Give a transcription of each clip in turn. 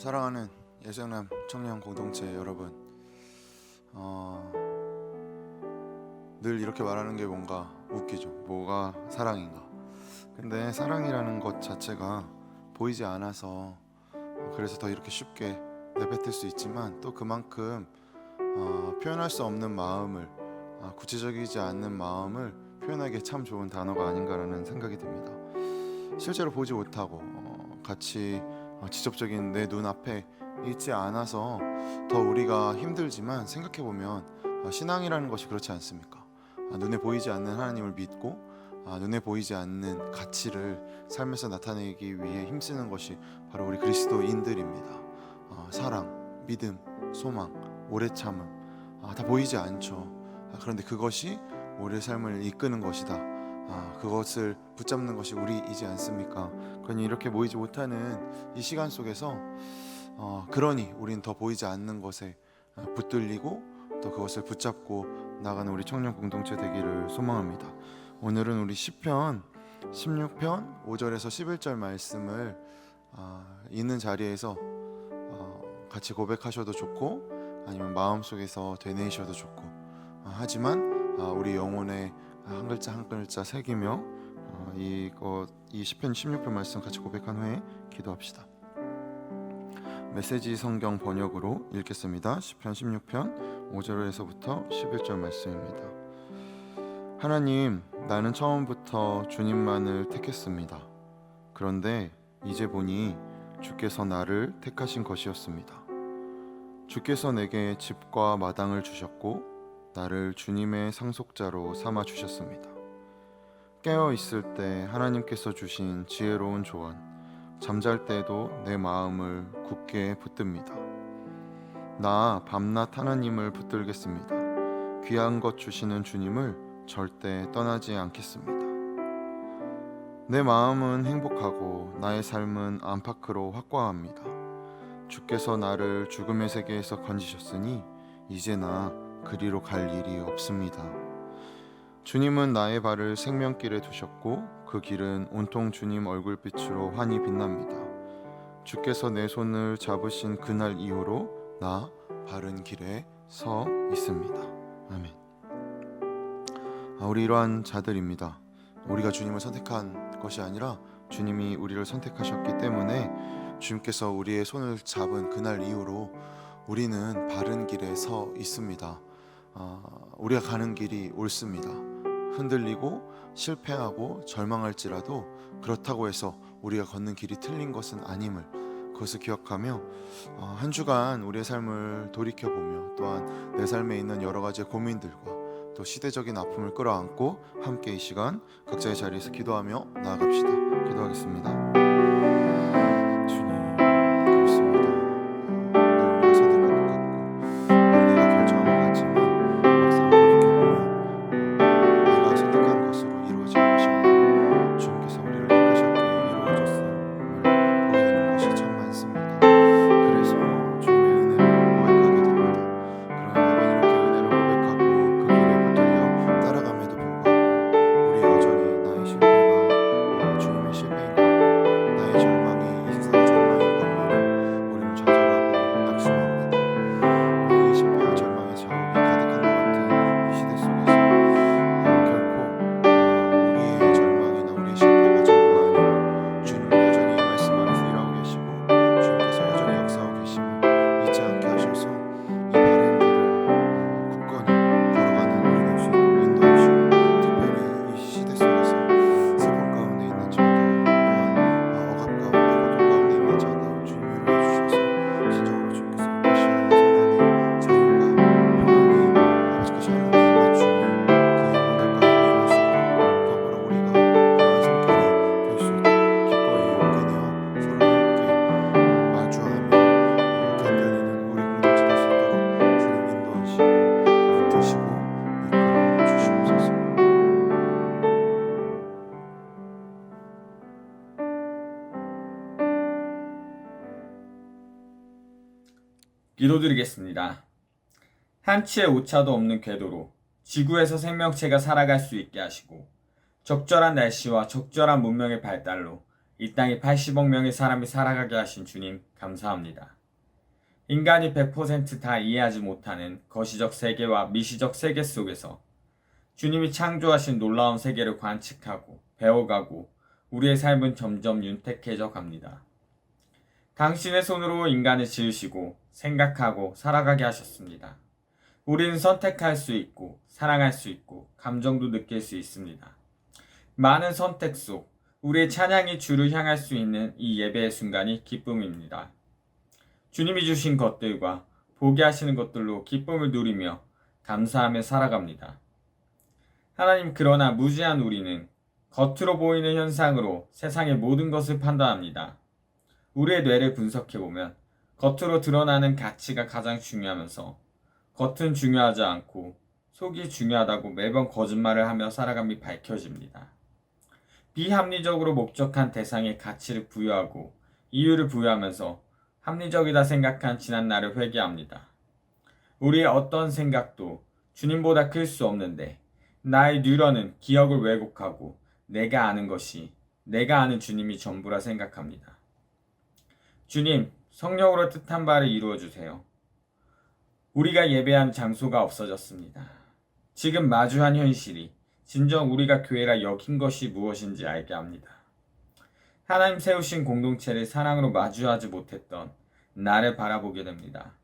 사랑하는 예정남 청년 공동체 여러분, 늘 이렇게 말하는 게 뭔가 웃기죠. 뭐가 사랑인가? 근데 사랑이라는 것 자체가 보이지 않아서 그래서 더 이렇게 쉽게 내뱉을 수 있지만, 또 그만큼 표현할 수 없는 마음을, 구체적이지 않는 마음을 표현하기에 참 좋은 단어가 아닌가라는 생각이 듭니다. 실제로 보지 못하고 같이 직접적인 내 눈앞에 있지 않아서 더 우리가 힘들지만, 생각해보면 신앙이라는 것이 그렇지 않습니까? 눈에 보이지 않는 하나님을 믿고 눈에 보이지 않는 가치를 삶에서 나타내기 위해 힘쓰는 것이 바로 우리 그리스도인들입니다. 사랑, 믿음, 소망, 오래 참음, 다 보이지 않죠. 그런데 그것이 우리의 삶을 이끄는 것이다. 그것을 붙잡는 것이 우리이지 않습니까? 그러니 이렇게 보이지 못하는 이 시간 속에서 그러니 우리는 더 보이지 않는 것에 붙들리고 또 그것을 붙잡고 나가는 우리 청년 공동체 되기를 소망합니다. 오늘은 우리 시편 16편 5절에서 11절 말씀을 있는 자리에서 같이 고백하셔도 좋고, 아니면 마음속에서 되뇌이셔도 좋고, 하지만 우리 영혼에 한 글자 한 글자 새기며 이 시편 16편 말씀 같이 고백한 후에 기도합시다. 메시지 성경 번역으로 읽겠습니다. 시편 16편 5절에서부터 11절 말씀입니다. 하나님, 나는 처음부터 주님만을 택했습니다. 그런데 이제 보니 주께서 나를 택하신 것이었습니다. 주께서 내게 집과 마당을 주셨고 나를 주님의 상속자로 삼아 주셨습니다. 깨어 있을 때 하나님께서 주신 지혜로운 조언, 잠잘 때도 내 마음을 굳게 붙듭니다. 나 밤낮 하나님을 붙들겠습니다. 귀한 것 주시는 주님을 절대 떠나지 않겠습니다. 내 마음은 행복하고 나의 삶은 안팎으로 확고합니다. 주께서 나를 죽음의 세계에서 건지셨으니 이제 나 그리로 갈 일이 없습니다. 주님은 나의 발을 생명길에 두셨고 그 길은 온통 주님 얼굴빛으로 환히 빛납니다. 주께서 내 손을 잡으신 그날 이후로 나 바른 길에 서 있습니다. 아멘. 우리 이러한 자들입니다. 우리가 주님을 선택한 것이 아니라 주님이 우리를 선택하셨기 때문에 주님께서 우리의 손을 잡은 그날 이후로 우리는 바른 길에 서 있습니다. 우리가 가는 길이 옳습니다. 흔들리고 실패하고 절망할지라도 그렇다고 해서 우리가 걷는 길이 틀린 것은 아님을, 그것을 기억하며 한 주간 우리의 삶을 돌이켜보며, 또한 내 삶에 있는 여러 가지 고민들과 또 시대적인 아픔을 끌어안고 함께 이 시간 각자의 자리에서 기도하며 나아갑시다. 기도하겠습니다. 주님, 그렇습니다. 늘 우리가 선택한 것 같고 우리가 결정한 것 같지만, 막상 돌이켜보면 내가 선택한 것으로 이루어진 것이 아니라 주님께서 우리를 택하셨기에 이루어졌음을 보게 되는 것이 참 많습니다. 그래서 주님의 은혜를 고백하게 됩니다. 그러나 매번 이렇게 은혜를 고백하고 그 길에 붙들려 따라감에도 불구하고 우리 여전히 나의 실패가 주님의 실패인 것 같고 나의 절망이 이 세상의 절망인 것만을 우리는 좌절하고 낙심합니다. 이 실패와 절망의 자욱이 가득한 것 같은 이 시대 속에서 결코 우리의 절망이나 우리의 실패가 전부가 아니고 주님은 여전히 이 말씀 안에서 일하고 계시고 주님께서 여전히 역사하고 계심을 잊지 않게 하셔서 이 바른 길을 굳건히 걸어가는 우리 될 수 있도록 인도해 주시고, 특별히 이 시대 속에서 슬픔 가운데 있는 자들, 또한 억압 가운데 고통 가운데 있는 자들 주님 위로해 주셔서 진정으로 주님께서 이끄시는 사랑의 자유가 평안이 아버지께서 하나님의 맞춤이 그 영혼들 가운데 임할 수 있도록, 더불어 우리가 평안 손길이 될 수 있도록 기꺼이 용기 내어 서로 함께 마주하며 견뎌내는 우리 공동체 될 수 있도록 주님 인도하시고 붙드시고 이끌어 주시옵소서. 기도드리겠습니다. 한치의 오차도 없는 궤도로 지구에서 생명체가 살아갈 수 있게 하시고 적절한 날씨와 적절한 문명의 발달로 이 땅에 80억 명의 사람이 살아가게 하신 주님 감사합니다. 인간이 100%다 이해하지 못하는 거시적 세계와 미시적 세계 속에서 주님이 창조하신 놀라운 세계를 관측하고 배워가고 우리의 삶은 점점 윤택해져 갑니다. 당신의 손으로 인간을 지으시고 생각하고 살아가게 하셨습니다. 우리는 선택할 수 있고 사랑할 수 있고 감정도 느낄 수 있습니다. 많은 선택 속 우리의 찬양이 주를 향할 수 있는 이 예배의 순간이 기쁨입니다. 주님이 주신 것들과 보게 하시는 것들로 기쁨을 누리며 감사하며 살아갑니다. 하나님, 그러나 무지한 우리는 겉으로 보이는 현상으로 세상의 모든 것을 판단합니다. 우리의 뇌를 분석해보면 겉으로 드러나는 가치가 가장 중요하면서 겉은 중요하지 않고 속이 중요하다고 매번 거짓말을 하며 살아감이 밝혀집니다. 비합리적으로 목적한 대상에 가치를 부여하고 이유를 부여하면서 합리적이다 생각한 지난 날을 회개합니다. 우리의 어떤 생각도 주님보다 클 수 없는데 나의 뉴런은 기억을 왜곡하고 내가 아는 것이 내가 아는 주님이 전부라 생각합니다. 주님, 성령으로 뜻한 바를 이루어 주세요. 우리가 예배하는 장소가 없어졌습니다. 지금 마주한 현실이 진정 우리가 교회라 여긴 것이 무엇인지 알게 합니다. 하나님 세우신 공동체를 사랑으로 마주하지 못했던 나를 바라보게 됩니다.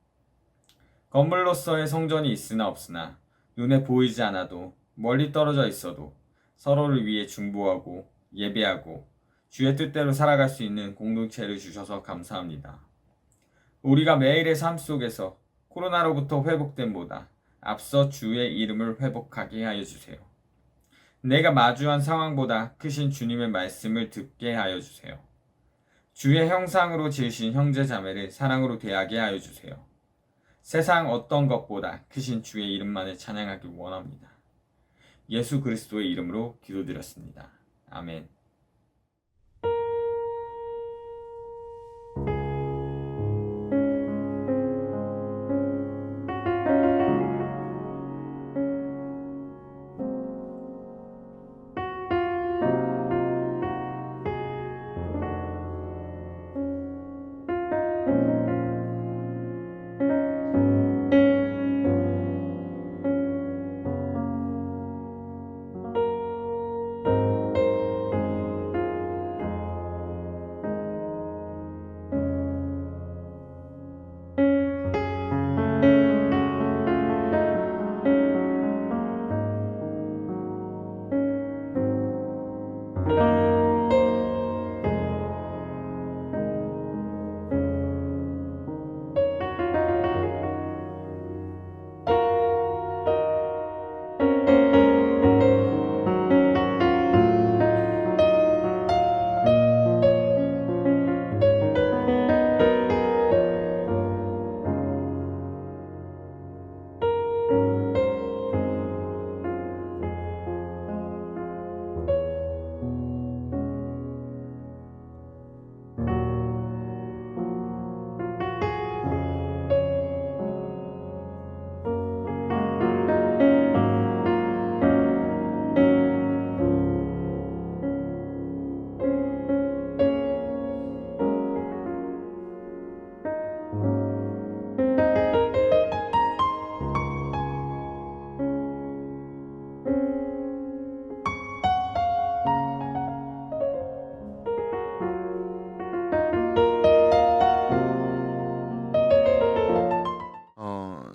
건물로서의 성전이 있으나 없으나 눈에 보이지 않아도 멀리 떨어져 있어도 서로를 위해 중보하고 예배하고 주의 뜻대로 살아갈 수 있는 공동체를 주셔서 감사합니다. 우리가 매일의 삶 속에서 코로나로부터 회복됨보다 앞서 주의 이름을 회복하게 하여 주세요. 내가 마주한 상황보다 크신 주님의 말씀을 듣게 하여 주세요. 주의 형상으로 지으신 형제 자매를 사랑으로 대하게 하여 주세요. 세상 어떤 것보다 크신 주의 이름만을 찬양하기 원합니다. 예수 그리스도의 이름으로 기도드렸습니다. 아멘.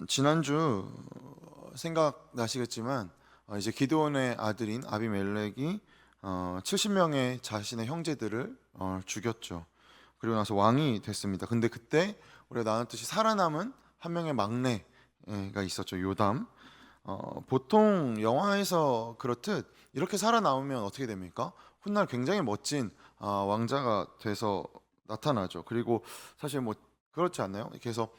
지난주 생각나시겠지만 이제 기드온의 아들인 아비멜렉이 70명의 자신의 형제들을 죽였죠. 그리고 나서 왕이 됐습니다. 근데 그때 우리가 나눴듯이 살아남은 한 명의 막내가 있었죠. 요담. 보통 영화에서 그렇듯 이렇게 살아남으면 어떻게 됩니까? 훗날 굉장히 멋진 왕자가 돼서 나타나죠. 그리고 사실 뭐 그렇지 않나요? 이렇게 해서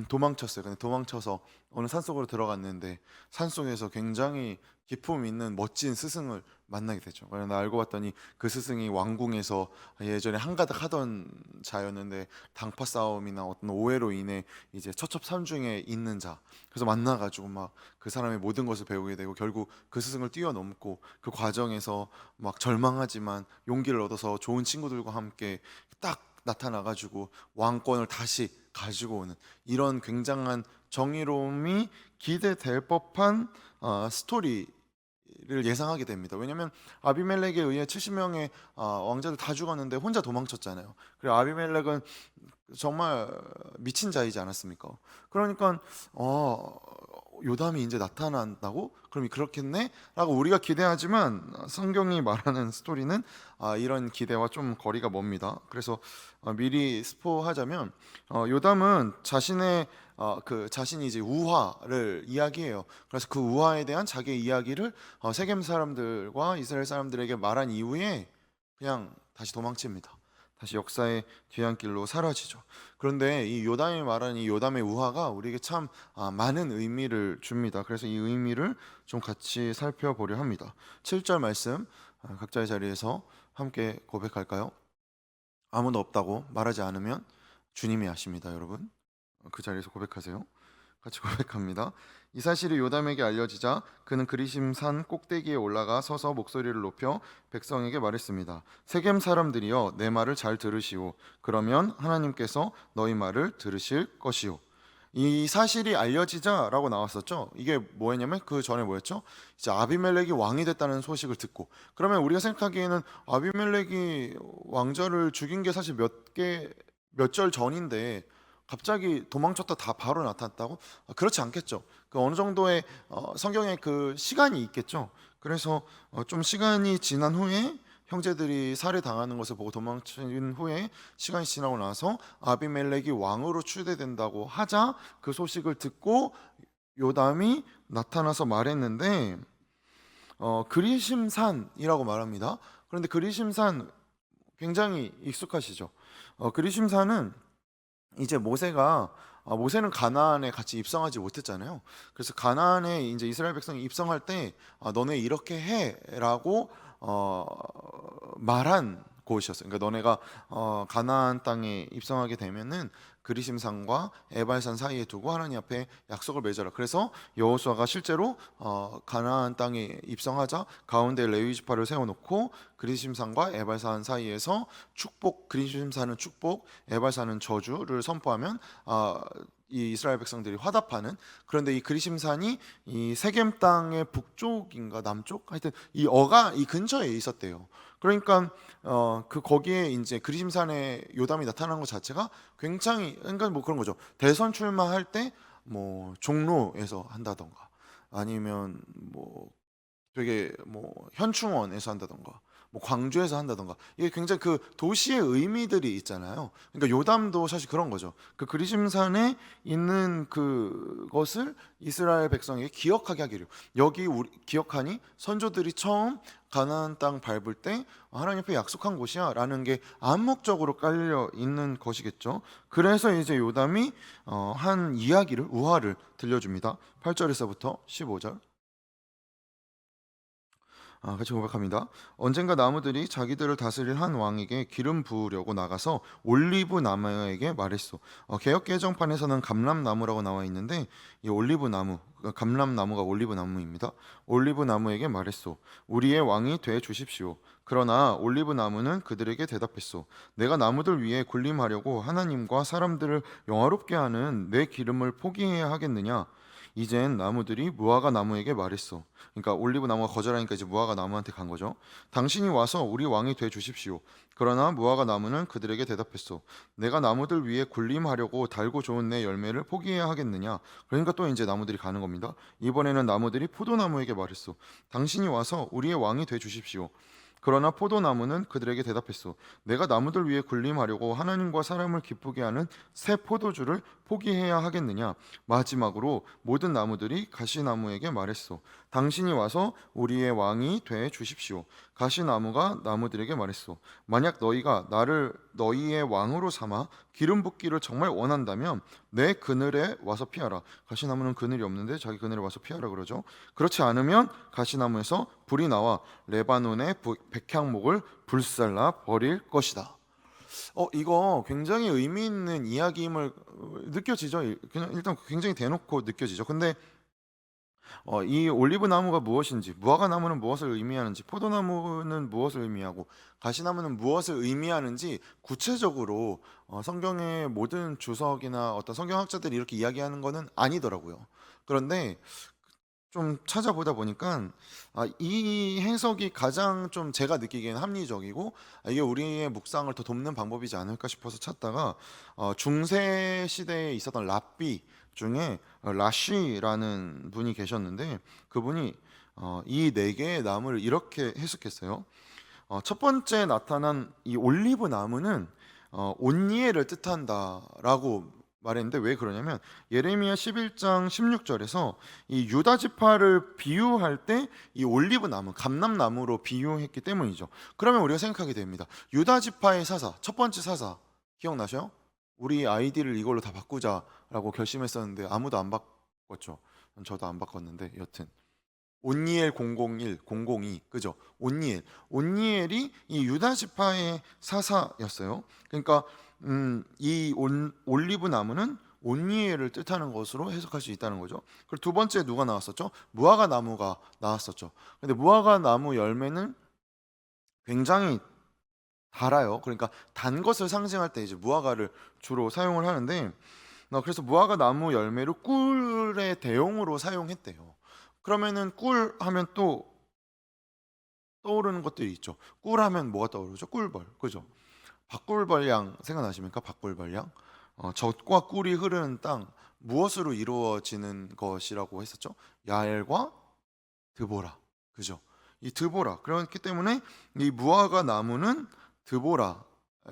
도망쳤어요. 근데 도망쳐서 어느 산속으로 들어갔는데 산속에서 굉장히 기품 있는 멋진 스승을 만나게 되죠. 그래서 알고 봤더니 그 스승이 왕궁에서 예전에 한가닥 하던 자였는데 당파 싸움이나 어떤 오해로 인해 이제 처첩산중에 있는 자, 그래서 만나가지고 막 그 사람의 모든 것을 배우게 되고 결국 그 스승을 뛰어넘고 그 과정에서 막 절망하지만 용기를 얻어서 좋은 친구들과 함께 딱 나타나가지고 왕권을 다시 가지고 오는 이런 굉장한 정의로움이 기대될 법한 스토리를 예상하게 됩니다. 왜냐하면 아비멜렉에 의해 70명의 왕자들 다 죽었는데 혼자 도망쳤잖아요. 그리고 아비멜렉은 정말 미친 자이지 않았습니까? 그러니까 요담이 이제 나타난다고? 그럼 그렇겠네? 라고 우리가 기대하지만 성경이 말하는 스토리는 이런 기대와 좀 거리가 멉니다. 그래서 미리 스포하자면 요담은 자신의 자신이 이제 우화를 이야기해요. 그래서 그 우화에 대한 자기의 이야기를 세겜 사람들과 이스라엘 사람들에게 말한 이후에 그냥 다시 도망칩니다. 다시 역사의 뒤안길로 사라지죠. 그런데 이 요담이 말하는 이 요담의 우화가 우리에게 참 많은 의미를 줍니다. 그래서 이 의미를 좀 같이 살펴보려 합니다. 7절 말씀 각자의 자리에서 함께 고백할까요? 아무도 없다고 말하지 않으면 주님이 아십니다, 여러분. 그 자리에서 고백하세요. 같이 고백합니다. 이 사실이 요담에게 알려지자 그는 그리심산 꼭대기에 올라가 서서 목소리를 높여 백성에게 말했습니다. 세겜 사람들이여 내 말을 잘 들으시오. 그러면 하나님께서 너희 말을 들으실 것이오. 이 사실이 알려지자라고 나왔었죠. 이게 뭐였냐면 그 전에 뭐였죠? 이제 아비멜렉이 왕이 됐다는 소식을 듣고, 그러면 우리가 생각하기에는 아비멜렉이 왕자를 죽인 게 사실 몇 절 전인데 갑자기 도망쳤다 다 바로 나타났다고? 그렇지 않겠죠. 그 어느 정도의 성경에 그 시간이 있겠죠. 그래서 좀 시간이 지난 후에 형제들이 살해당하는 것을 보고 도망친 후에 시간이 지나고 나서 아비멜렉이 왕으로 추대된다고 하자 그 소식을 듣고 요담이 나타나서 말했는데 그리심산이라고 말합니다. 그런데 그리심산 굉장히 익숙하시죠. 그리심산은 이제 모세는 가나안에 같이 입성하지 못했잖아요. 그래서 가나안에 이제 이스라엘 백성이 입성할 때 너네 이렇게 해라고 말한 곳이었어요. 그러니까 너네가 가나안 땅에 입성하게 되면은 그리심산과 에발산 사이에 두고 하나님 앞에 약속을 맺어라. 그래서 여호수아가 실제로 가나안 땅에 입성하자 가운데 레위 지파를 세워놓고 그리심산과 에발산 사이에서 축복, 그리심산은 축복, 에발산은 저주를 선포하면 이 이스라엘 백성들이 화답하는. 그런데 이 그리심산이 이 세겜 땅의 북쪽인가 남쪽, 하여튼 이 어가 이 근처에 있었대요. 그러니까 그 거기에 이제 그리심산에 요담이 나타난 것 자체가 굉장히, 그러니까 뭐 그런 거죠. 대선 출마할 때 뭐 종로에서 한다던가 아니면 뭐 되게 뭐 현충원에서 한다던가 뭐 광주에서 한다던가, 이게 굉장히 그 도시의 의미들이 있잖아요. 그러니까 요담도 사실 그런 거죠. 그 그리심산에 있는 그것을 이스라엘 백성에게 기억하게 하기로, 여기 우리 기억하니 선조들이 처음 가나안 땅 밟을 때 하나님 앞에 약속한 곳이야 라는 게 암묵적으로 깔려 있는 것이겠죠. 그래서 이제 요담이 한 이야기를, 우화를 들려줍니다. 8절에서부터 15절 같이 고백합니다. 언젠가 나무들이 자기들을 다스릴 한 왕에게 기름 부으려고 나가서 올리브 나무에게 말했소. 개역 개정판에서는 감람나무라고 나와 있는데 이 올리브 나무, 감람나무가 올리브 나무입니다. 올리브 나무에게 말했소. 우리의 왕이 돼 주십시오. 그러나 올리브 나무는 그들에게 대답했소. 내가 나무들 위에 군림하려고 하나님과 사람들을 영화롭게 하는 내 기름을 포기해야 하겠느냐? 이젠 나무들이 무화과 나무에게 말했어. 그러니까 올리브 나무가 거절하니까 이제 무화과 나무한테 간 거죠. 당신이 와서 우리 왕이 돼 주십시오. 그러나 무화과 나무는 그들에게 대답했어. 내가 나무들 위에 군림하려고 달고 좋은 내 열매를 포기해야 하겠느냐? 그러니까 또 이제 나무들이 가는 겁니다. 이번에는 나무들이 포도나무에게 말했어. 당신이 와서 우리의 왕이 돼 주십시오. 그러나 포도나무는 그들에게 대답했소. 내가 나무들 위에 군림하려고 하나님과 사람을 기쁘게 하는 새 포도주를 포기해야 하겠느냐? 마지막으로 모든 나무들이 가시나무에게 말했소. 당신이 와서 우리의 왕이 돼 주십시오. 가시나무가 나무들에게 말했소. 만약 너희가 나를 너희의 왕으로 삼아 기름 붓기를 정말 원한다면 내 그늘에 와서 피하라. 가시나무는 그늘이 없는데 자기 그늘에 와서 피하라 그러죠. 그렇지 않으면 가시나무에서 불이 나와 레바논의 백향목을 불살라 버릴 것이다. 이거 굉장히 의미 있는 이야기임을 느껴지죠. 그냥 일단 굉장히 대놓고 느껴지죠. 근데 이 올리브 나무가 무엇인지, 무화과 나무는 무엇을 의미하는지, 포도나무는 무엇을 의미하고, 가시나무는 무엇을 의미하는지 구체적으로 성경의 모든 주석이나 어떤 성경학자들이 이렇게 이야기하는 거는 아니더라고요. 그런데 좀 찾아보다 보니까 이 해석이 가장 좀 제가 느끼기에는 합리적이고 이게 우리의 묵상을 더 돕는 방법이지 않을까 싶어서 찾다가 중세 시대에 있었던 랍비 중에 라쉬라는 분이 계셨는데 그분이 이 네 개의 나무를 이렇게 해석했어요. 첫 번째 나타난 이 올리브 나무는 온니엘을 뜻한다라고 말했는데 왜 그러냐면 예레미야 11장 16절에서 이 유다 지파를 비유할 때 이 올리브 나무, 감람나무로 비유했기 때문이죠. 그러면 우리가 생각하게 됩니다. 유다 지파의 사사, 첫 번째 사사 기억나셔요? 우리 아이디를 이걸로 다 바꾸자라고 결심했었는데 아무도 안 바꿨죠. 저도 안 바꿨는데 여튼 온니엘 001, 002 그죠? 온니엘이 이 유다 지파의 사사였어요. 그러니까 이 올리브 나무는 온니엘을 뜻하는 것으로 해석할 수 있다는 거죠. 그리고 두 번째 누가 나왔었죠? 무화과 나무가 나왔었죠. 근데 무화과 나무 열매는 굉장히 달아요. 그러니까 단 것을 상징할 때 이제 무화과를 주로 사용을 하는데 그래서 무화과 나무 열매를 꿀의 대용으로 사용했대요. 그러면은 꿀 하면 또 떠오르는 것들이 있죠. 꿀 하면 뭐가 떠오르죠? 꿀벌, 그죠? 박꿀벌량 생각나십니까? 박꿀벌량. 젖과 꿀이 흐르는 땅 무엇으로 이루어지는 것이라고 했었죠? 야엘과 드보라, 그죠? 이 드보라 그렇기 때문에 이 무화과 나무는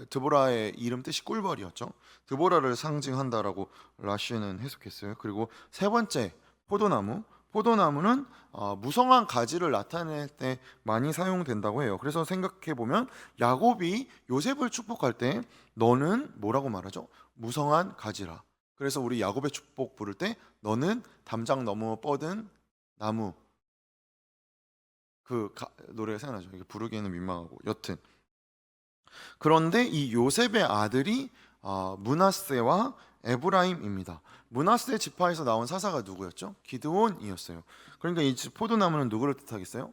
드보라의 이름 뜻이 꿀벌이었죠. 드보라를 상징한다라고 라쉬는 해석했어요. 그리고 세 번째 포도나무는 무성한 가지를 나타낼 때 많이 사용된다고 해요. 그래서 생각해 보면 야곱이 요셉을 축복할 때 너는 뭐라고 말하죠? 무성한 가지라. 그래서 우리 야곱의 축복 부를 때 너는 담장 너머 뻗은 나무 노래가 생각나죠. 이게 부르기에는 민망하고 여튼 그런데 이 요셉의 아들이 므낫세와 에브라임입니다. 므낫세 지파에서 나온 사사가 누구였죠? 기드온이었어요. 그러니까 이 포도나무는 누구를 뜻하겠어요?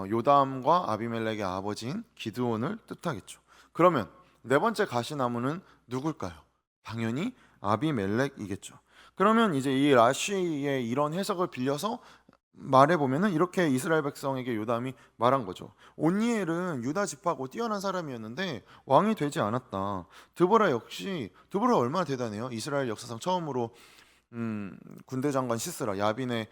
요담과 아비멜렉의 아버지인 기드온을 뜻하겠죠. 그러면 네 번째 가시나무는 누굴까요? 당연히 아비멜렉이겠죠. 그러면 이제 이 라쉬의 이런 해석을 빌려서 말해보면은 이렇게 이스라엘 백성에게 요담이 말한 거죠. 온니엘은 유다 지파고 뛰어난 사람이었는데 왕이 되지 않았다. 드보라 얼마나 대단해요. 이스라엘 역사상 처음으로 군대 장관 시스라 야빈의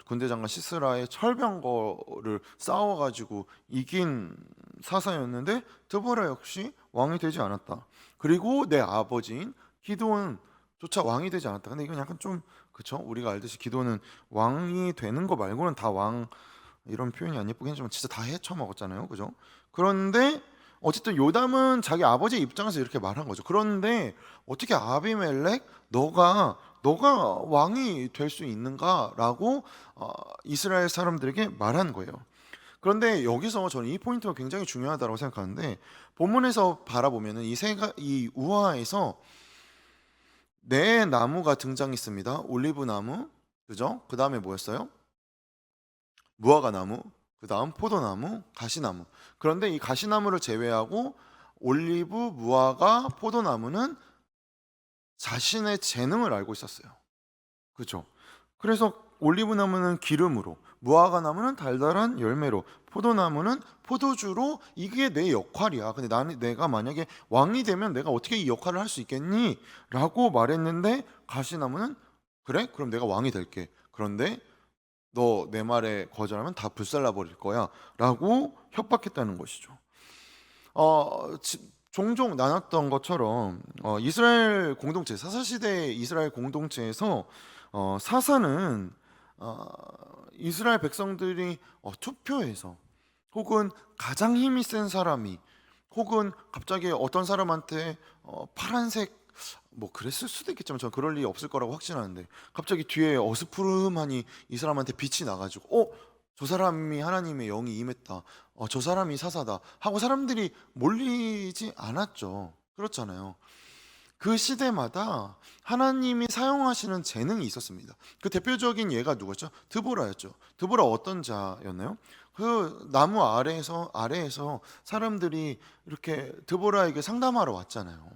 군대 장관 시스라의 철병거를 싸워가지고 이긴 사사였는데 드보라 역시 왕이 되지 않았다. 그리고 내 아버지인 기드온조차 왕이 되지 않았다. 근데 이건 약간 좀 그쵸? 우리가 알듯이 기도는 왕이 되는 거 말고는 다 왕 이런 표현이 안 예쁘긴 하지만 진짜 다 헤쳐먹었잖아요, 그죠? 그런데 어쨌든 요담은 자기 아버지의 입장에서 이렇게 말한 거죠. 그런데 어떻게 아비멜렉 너가 왕이 될 수 있는가라고 이스라엘 사람들에게 말한 거예요. 그런데 여기서 저는 이 포인트가 굉장히 중요하다고 생각하는데 본문에서 바라보면은 이 우화에서 네 나무가 등장했습니다. 올리브 나무, 그죠? 그 다음에 뭐였어요? 무화과 나무, 그 다음 포도나무, 가시나무. 그런데 이 가시나무를 제외하고 올리브, 무화과, 포도나무는 자신의 재능을 알고 있었어요. 그죠? 그래서 올리브 나무는 기름으로, 무화과 나무는 달달한 열매로, 포도나무는 포도주로 이게 내 역할이야. 근데 내가 만약에 왕이 되면 내가 어떻게 이 역할을 할 수 있겠니? 라고 말했는데 가시나무는 그래? 그럼 내가 왕이 될게. 그런데 너 내 말에 거절하면 다 불살라 버릴 거야. 라고 협박했다는 것이죠. 종종 나눴던 것처럼 이스라엘 공동체, 사사시대 이스라엘 공동체에서 사사는 이스라엘 백성들이 투표해서 혹은 가장 힘이 센 사람이 혹은 갑자기 어떤 사람한테 파란색 뭐 그랬을 수도 있겠지만 저는 그럴 일이 없을 거라고 확신하는데 갑자기 뒤에 어스푸름하니 이 사람한테 빛이 나가지고 저 사람이 하나님의 영이 임했다. 저 사람이 사사다 하고 사람들이 몰리지 않았죠. 그렇잖아요. 그 시대마다 하나님이 사용하시는 재능이 있었습니다. 그 대표적인 예가 누구였죠? 드보라였죠. 드보라 어떤 자였나요? 그 나무 아래에서 사람들이 이렇게 드보라에게 상담하러 왔잖아요.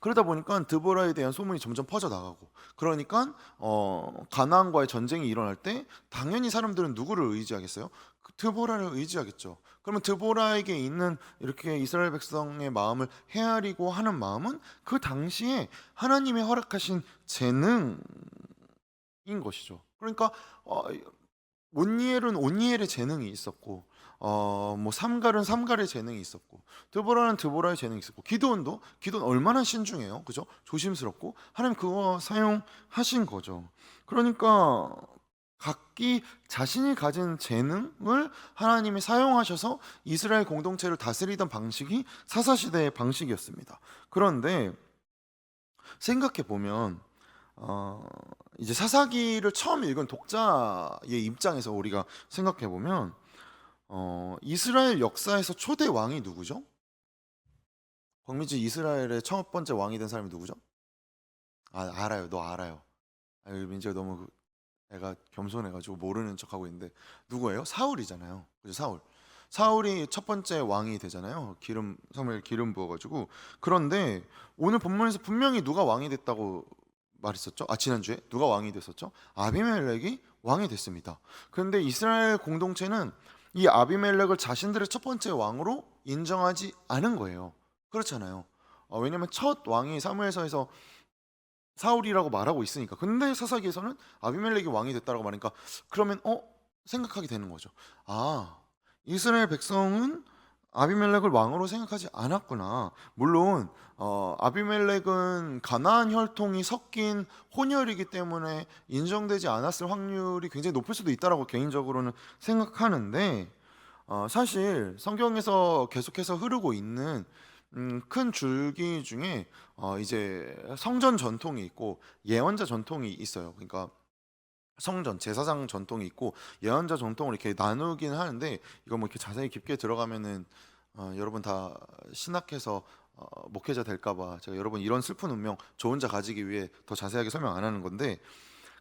그러다 보니까 드보라에 대한 소문이 점점 퍼져 나가고, 그러니까 가나안과의 전쟁이 일어날 때 당연히 사람들은 누구를 의지하겠어요? 그 드보라를 의지하겠죠. 그러면 드보라에게 있는 이렇게 이스라엘 백성의 마음을 헤아리고 하는 마음은 그 당시에 하나님의 허락하신 재능인 것이죠. 그러니까 온니엘은 온니엘의 재능이 있었고, 뭐 삼갈은 삼갈의 재능이 있었고, 드보라는 드보라의 재능이 있었고, 기도원 얼마나 신중해요, 그죠? 조심스럽고 하나님 그거 사용하신 거죠. 그러니까 각기 자신이 가진 재능을 하나님이 사용하셔서 이스라엘 공동체를 다스리던 방식이 사사시대의 방식이었습니다. 그런데 생각해 보면 이제 사사기를 처음 읽은 독자의 입장에서 우리가 생각해 보면 이스라엘 역사에서 초대 왕이 누구죠? 박미지, 이스라엘의 첫 번째 왕이 된 사람이 누구죠? 알아요. 너 알아요. 민지가 너무 애가 겸손해가지고 모르는 척하고 있는데 누구예요? 사울이잖아요. 그죠? 사울이 첫 번째 왕이 되잖아요. 사무엘 기름 부어가지고. 그런데 오늘 본문에서 분명히 누가 왕이 됐다고 말했었죠? 지난주에 누가 왕이 됐었죠? 아비멜렉이 왕이 됐습니다. 그런데 이스라엘 공동체는 이 아비멜렉을 자신들의 첫 번째 왕으로 인정하지 않은 거예요. 그렇잖아요. 왜냐면 첫 왕이 사무엘서에서 사울이라고 말하고 있으니까. 근데 사사기에서는 아비멜렉이 왕이 됐다라고 말하니까 그러면 생각하게 되는 거죠. 이스라엘 백성은 아비멜렉을 왕으로 생각하지 않았구나. 물론 아비멜렉은 가나안 혈통이 섞인 혼혈이기 때문에 인정되지 않았을 확률이 굉장히 높을 수도 있다라고 개인적으로는 생각하는데, 사실 성경에서 계속해서 흐르고 있는 큰 줄기 중에 이제 성전 전통이 있고 예언자 전통이 있어요. 그러니까 성전 제사장 전통이 있고 예언자 전통을 이렇게 나누긴 하는데, 이거 뭐 이렇게 자세히 깊게 들어가면은 여러분 다 신학해서 목회자 될까봐 제가 여러분 이런 슬픈 운명 저 혼자 가지기 위해 더 자세하게 설명 안 하는 건데,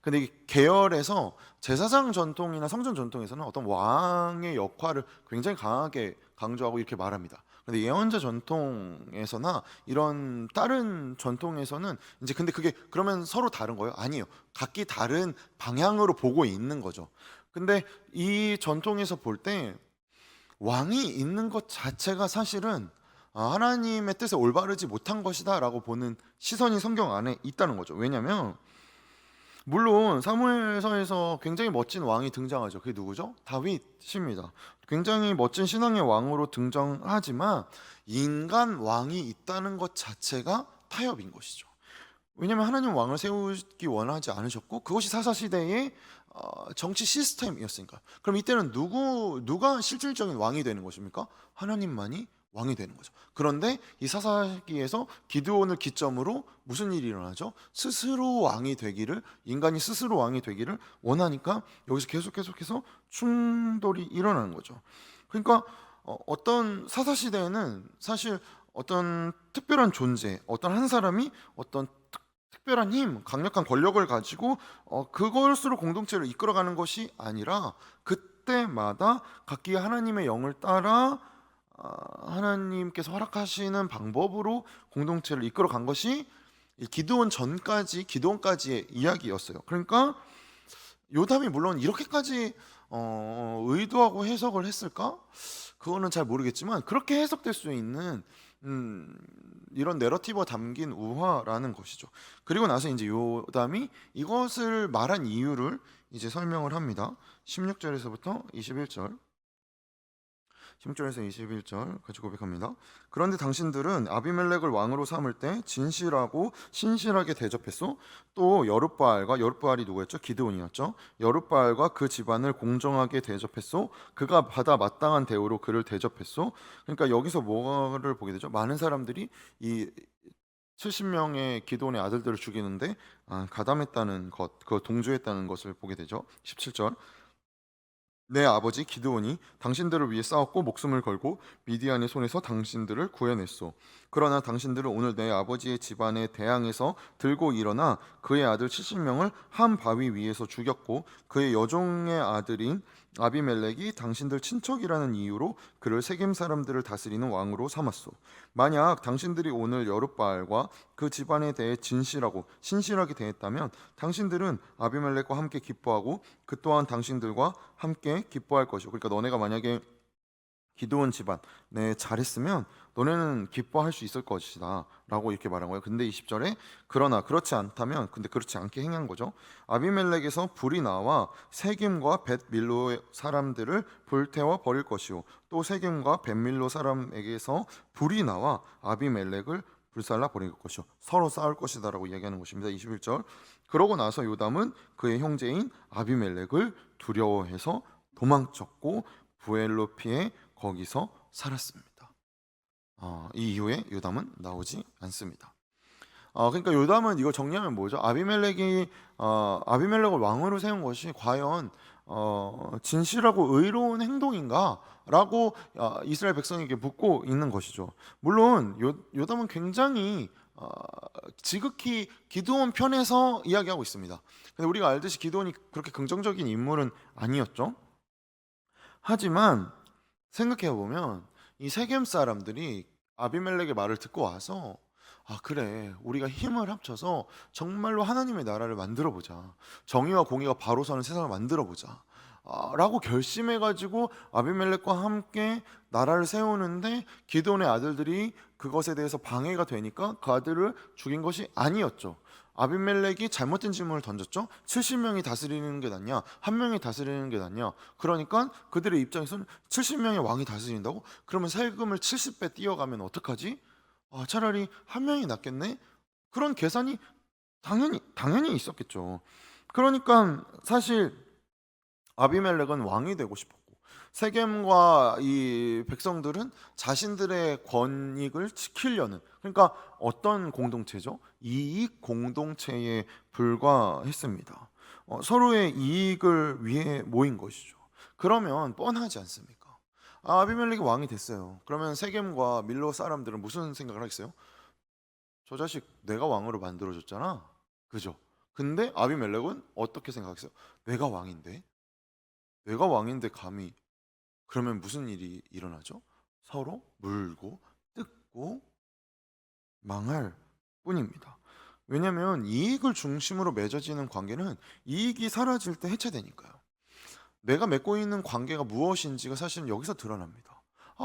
근데 이 계열에서 제사장 전통이나 성전 전통에서는 어떤 왕의 역할을 굉장히 강하게 강조하고 이렇게 말합니다. 근데 예언자 전통에서나 이런 다른 전통에서는 이제 근데 그게 그러면 서로 다른 거예요? 아니에요. 각기 다른 방향으로 보고 있는 거죠. 근데 이 전통에서 볼 때 왕이 있는 것 자체가 사실은 하나님의 뜻에 올바르지 못한 것이다라고 보는 시선이 성경 안에 있다는 거죠. 왜냐하면 물론 사무엘서에서 굉장히 멋진 왕이 등장하죠. 그게 누구죠? 다윗입니다. 굉장히 멋진 신앙의 왕으로 등장하지만 인간 왕이 있다는 것 자체가 타협인 것이죠. 왜냐하면 하나님 왕을 세우기 원하지 않으셨고 그것이 사사시대의 정치 시스템이었으니까. 그럼 이때는 누가 실질적인 왕이 되는 것입니까? 하나님만이 왕이 되는 거죠. 그런데 이 사사기에서 기드온을 기점으로 무슨 일이 일어나죠? 인간이 스스로 왕이 되기를 원하니까 여기서 계속해서 충돌이 일어나는 거죠. 그러니까 어떤 사사시대에는 사실 어떤 특별한 존재, 어떤 한 사람이 어떤 특별한 힘, 강력한 권력을 가지고 그것으로 공동체를 이끌어가는 것이 아니라 그때마다 각기 하나님의 영을 따라 하나님께서 허락하시는 방법으로 공동체를 이끌어간 것이 기드온까지의 이야기였어요. 그러니까 요담이 물론 이렇게까지 의도하고 해석을 했을까? 그거는 잘 모르겠지만 그렇게 해석될 수 있는 이런 내러티브가 담긴 우화라는 것이죠. 그리고 나서 이제 요담이 이것을 말한 이유를 이제 설명을 합니다. 16절에서부터 21절. 16절에서 21절 같이 고백합니다. 그런데 당신들은 아비멜렉을 왕으로 삼을 때 진실하고 신실하게 대접했소. 또 여룻바알이 누구였죠? 기드온이었죠. 여룻바알과 그 집안을 공정하게 대접했소. 그가 받아 마땅한 대우로 그를 대접했소. 그러니까 여기서 뭐를 보게 되죠? 많은 사람들이 이 70명의 기드온의 아들들을 죽이는데 가담했다는 것, 그 동조했다는 것을 보게 되죠. 17절. 내 아버지 기드온이 당신들을 위해 싸웠고 목숨을 걸고 미디안의 손에서 당신들을 구해냈소. 그러나 당신들은 오늘 내 아버지의 집안에 대항해서 들고 일어나 그의 아들 70명을 한 바위 위에서 죽였고 그의 여종의 아들인 아비멜렉이 당신들 친척이라는 이유로 그를 세겜 사람들을 다스리는 왕으로 삼았소. 만약 당신들이 오늘 여룻바알과 그 집안에 대해 진실하고 신실하게 대했다면 당신들은 아비멜렉과 함께 기뻐하고 그 또한 당신들과 함께 기뻐할 것이오. 그러니까 너네가 만약에 기드온 집안 잘했으면 너네는 기뻐할 수 있을 것이다 라고 이렇게 말한 거예요. 근데 20절에 그러나 그렇지 않다면, 근데 그렇지 않게 행한 거죠. 아비멜렉에서 불이 나와 세겜과 벳밀로 사람들을 불태워 버릴 것이요 또 세겜과 벳밀로 사람에게서 불이 나와 아비멜렉을 불살라 버릴 것이요 서로 싸울 것이다 라고 이야기하는 것입니다. 21절 그러고 나서 요담은 그의 형제인 아비멜렉을 두려워해서 도망쳤고 부엘로 피해 거기서 살았습니다. 이 이후에 요담은 나오지 않습니다. 그러니까 요담은 이걸 정리하면 뭐죠? 아비멜렉이 아비멜렉을 왕으로 세운 것이 과연 진실하고 의로운 행동인가라고 이스라엘 백성에게 묻고 있는 것이죠. 물론 요담은 굉장히 지극히 기드온 편에서 이야기하고 있습니다. 근데 우리가 알듯이 기드온이 그렇게 긍정적인 인물은 아니었죠. 하지만 생각해 보면 이 세겜 사람들이 아비멜렉의 말을 듣고 와서 그래 우리가 힘을 합쳐서 정말로 하나님의 나라를 만들어 보자, 정의와 공의가 바로 서는 세상을 만들어 보자 라고 결심해 가지고 아비멜렉과 함께 나라를 세우는데 기드온의 아들들이 그것에 대해서 방해가 되니까 그 아들을 죽인 것이 아니었죠. 아비멜렉이 잘못된 질문을 던졌죠. 70명이 다스리는 게 낫냐, 한 명이 다스리는 게 낫냐. 그러니까 그들의 입장에서는 70명의 왕이 다스린다고? 그러면 세금을 70배 띄어가면 어떡하지? 차라리 한 명이 낫겠네. 그런 계산이 당연히 있었겠죠. 그러니까 사실 아비멜렉은 왕이 되고 싶었고 세겜과 이 백성들은 자신들의 권익을 지키려는, 그러니까 어떤 공동체죠? 이익 공동체에 불과했습니다. 서로의 이익을 위해 모인 것이죠. 그러면 뻔하지 않습니까? 아비멜렉이 왕이 됐어요. 그러면 세겜과 밀로 사람들은 무슨 생각을 하겠어요? 저 자식 내가 왕으로 만들어줬잖아, 그죠? 근데 아비멜렉은 어떻게 생각했어요? 내가 왕인데 감히, 그러면 무슨 일이 일어나죠? 서로 물고 뜯고 망할 뿐입니다. 왜냐하면 이익을 중심으로 맺어지는 관계는 이익이 사라질 때 해체되니까요. 내가 맺고 있는 관계가 무엇인지가 사실은 여기서 드러납니다.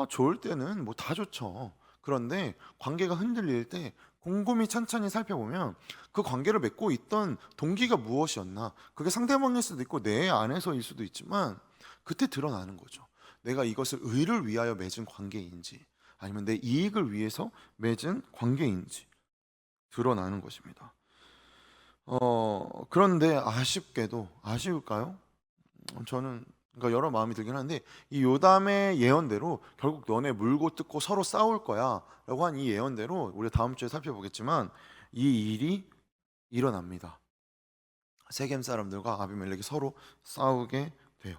좋을 때는 뭐 다 좋죠. 그런데 관계가 흔들릴 때 곰곰이 찬찬히 살펴보면 그 관계를 맺고 있던 동기가 무엇이었나, 그게 상대방일 수도 있고 내 안에서일 수도 있지만 그때 드러나는 거죠. 내가 이것을 의를 위하여 맺은 관계인지 아니면 내 이익을 위해서 맺은 관계인지 드러나는 것입니다. 그런데 아쉬울까요? 저는 그러니까 여러 마음이 들긴 하는데 이 요담의 예언대로 결국 너네 물고 뜯고 서로 싸울 거야 라고 한 이 예언대로 우리가 다음 주에 살펴보겠지만 이 일이 일어납니다. 세겜 사람들과 아비멜렉이 서로 싸우게 돼요.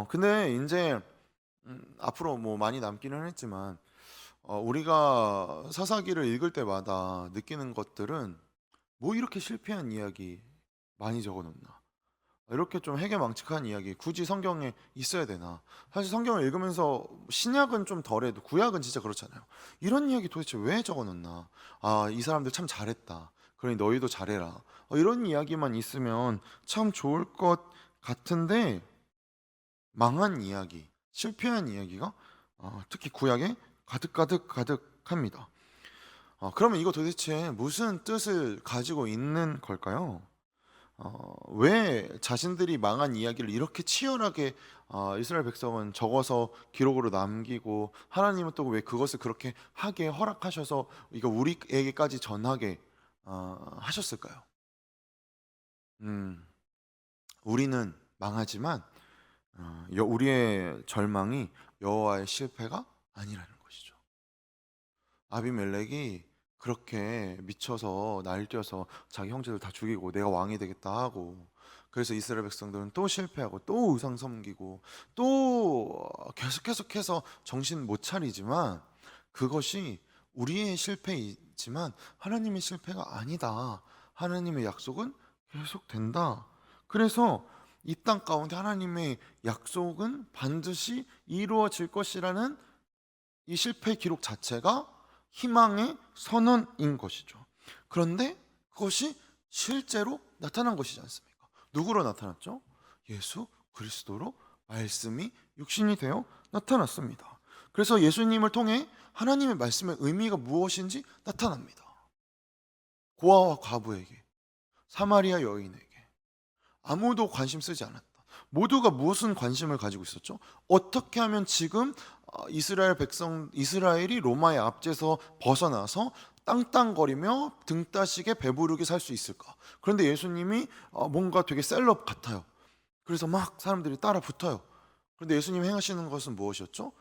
근데 이제 앞으로 뭐 많이 남기는 했지만 우리가 사사기를 읽을 때마다 느끼는 것들은 뭐 이렇게 실패한 이야기 많이 적어놓나, 이렇게 좀 해괴망측한 이야기 굳이 성경에 있어야 되나. 사실 성경을 읽으면서 신약은 좀 덜해도 구약은 진짜 그렇잖아요. 이런 이야기 도대체 왜 적어놓나. 이 사람들 참 잘했다, 그러니 너희도 잘해라, 이런 이야기만 있으면 참 좋을 것 같은데 망한 이야기, 실패한 이야기가 특히 구약에 가득합니다. 그러면 이거 도대체 무슨 뜻을 가지고 있는 걸까요? 왜 자신들이 망한 이야기를 이렇게 치열하게 이스라엘 백성은 적어서 기록으로 남기고 하나님은 또 왜 그것을 그렇게 하게 허락하셔서 이거 우리에게까지 전하게 하셨을까요? 우리는 망하지만 우리의 절망이 여호와의 실패가 아니라는 것이죠. 아비멜렉이 그렇게 미쳐서 날뛰어서 자기 형제들 다 죽이고 내가 왕이 되겠다 하고, 그래서 이스라엘 백성들은 또 실패하고 또 우상 섬기고 또 계속해서 정신 못 차리지만 그것이 우리의 실패이지만 하나님의 실패가 아니다. 하나님의 약속은 계속된다. 그래서 이 땅 가운데 하나님의 약속은 반드시 이루어질 것이라는 이 실패 기록 자체가 희망의 선언인 것이죠. 그런데 그것이 실제로 나타난 것이지 않습니까? 누구로 나타났죠? 예수 그리스도로 말씀이 육신이 되어 나타났습니다. 그래서 예수님을 통해 하나님의 말씀의 의미가 무엇인지 나타납니다. 고아와 과부에게, 사마리아 여인에게 아무도 관심 쓰지 않았다. 모두가 무슨 관심을 가지고 있었죠? 어떻게 하면 지금 이스라엘이 로마의 압제에서 벗어나서 땅땅거리며 등 따시게 배부르게 살 수 있을까? 그런데 예수님이 뭔가 되게 셀럽 같아요. 그래서 막 사람들이 따라 붙어요. 그런데 예수님이 행하시는 것은 무엇이었죠?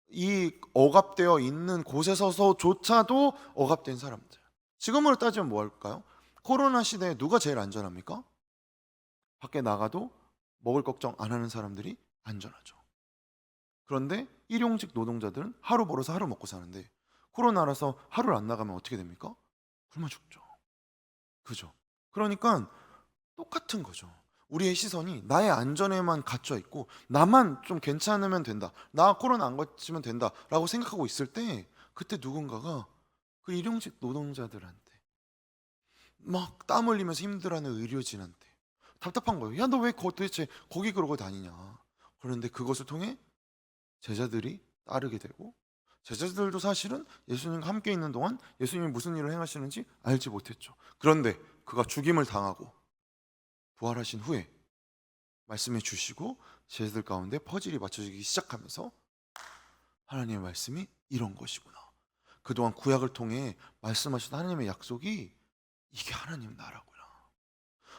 이 억압되어 있는 곳에서조차도 억압된 사람들. 지금으로 따지면 뭐 할까요? 코로나 시대에 누가 제일 안전합니까? 밖에 나가도 먹을 걱정 안 하는 사람들이 안전하죠. 그런데 일용직 노동자들은 하루 벌어서 하루 먹고 사는데 코로나라서 하루를 안 나가면 어떻게 됩니까? 굶어 죽죠. 그죠? 그러니까 똑같은 거죠. 우리의 시선이 나의 안전에만 갇혀 있고 나만 좀 괜찮으면 된다. 나 코로나 안 걸리면 된다라고 생각하고 있을 때 그때 누군가가 그 일용직 노동자들한테 막 땀 흘리면서 힘들어하는 의료진한테 답답한 거예요. 야, 너 왜 도대체 거기 그러고 다니냐. 그런데 그것을 통해 제자들이 따르게 되고 제자들도 사실은 예수님과 함께 있는 동안 예수님이 무슨 일을 행하시는지 알지 못했죠. 그런데 그가 죽임을 당하고 부활하신 후에 말씀해 주시고 제자들 가운데 퍼즐이 맞춰지기 시작하면서 하나님의 말씀이 이런 것이구나. 그동안 구약을 통해 말씀하신 하나님의 약속이 이게 하나님 나라구나.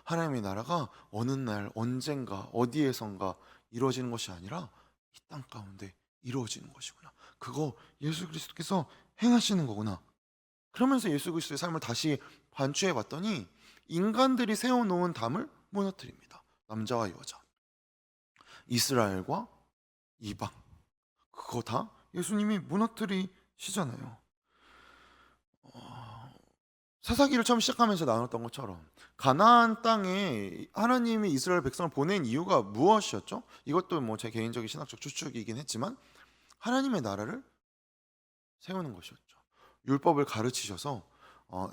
하나님의 나라가 어느 날 언젠가 어디에선가 이루어지는 것이 아니라 이 땅 가운데 이루어지는 것이구나. 그거 예수 그리스도께서 행하시는 거구나. 그러면서 예수 그리스도의 삶을 다시 반추해 봤더니 인간들이 세워놓은 담을 무너뜨립니다. 남자와 여자, 이스라엘과 이방, 그거 다 예수님이 무너뜨리시잖아요. 사사기를 처음 시작하면서 나눴던 것처럼 가나안 땅에 하나님이 이스라엘 백성을 보낸 이유가 무엇이었죠? 이것도 뭐 제 개인적인 신학적 추측이긴 했지만 하나님의 나라를 세우는 것이었죠. 율법을 가르치셔서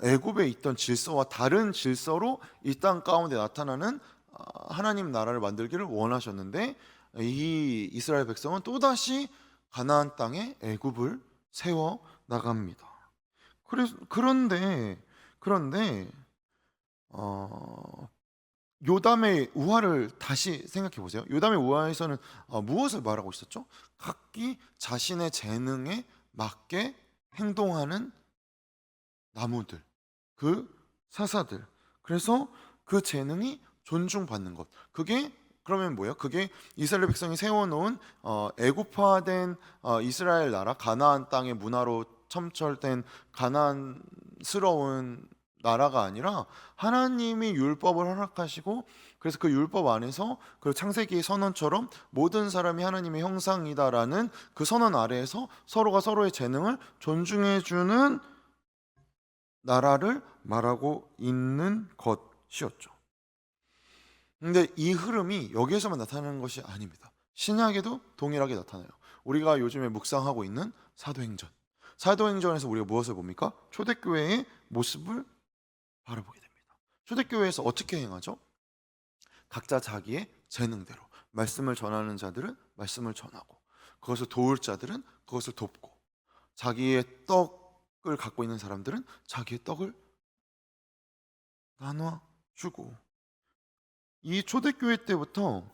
애굽에 있던 질서와 다른 질서로 이 땅 가운데 나타나는 하나님 나라를 만들기를 원하셨는데 이 이스라엘 백성은 또다시 가나안 땅에 애굽을 세워 나갑니다. 그런데 요담의 우화를 다시 생각해 보세요. 요담의 우화에서는 무엇을 말하고 있었죠? 각기 자신의 재능에 맞게 행동하는 나무들, 그 사사들. 그래서 그 재능이 존중받는 것. 그게 그러면 뭐예요? 그게 이스라엘 백성이 세워놓은 애굽화된 이스라엘 나라 가나안 땅의 문화로 첨철된 가나안스러운 나라가 아니라 하나님이 율법을 허락하시고 그래서 그 율법 안에서 그 창세기의 선언처럼 모든 사람이 하나님의 형상이다라는 그 선언 아래에서 서로가 서로의 재능을 존중해주는 나라를 말하고 있는 것이었죠. 근데 이 흐름이 여기에서만 나타나는 것이 아닙니다. 신약에도 동일하게 나타나요. 우리가 요즘에 묵상하고 있는 사도행전. 사도행전에서 우리가 무엇을 봅니까? 초대교회의 모습을 바라보게 됩니다. 초대교회에서 어떻게 행하죠? 각자 자기의 재능대로 말씀을 전하는 자들은 말씀을 전하고 그것을 도울 자들은 그것을 돕고 자기의 떡을 갖고 있는 사람들은 자기의 떡을 나눠주고 이 초대교회 때부터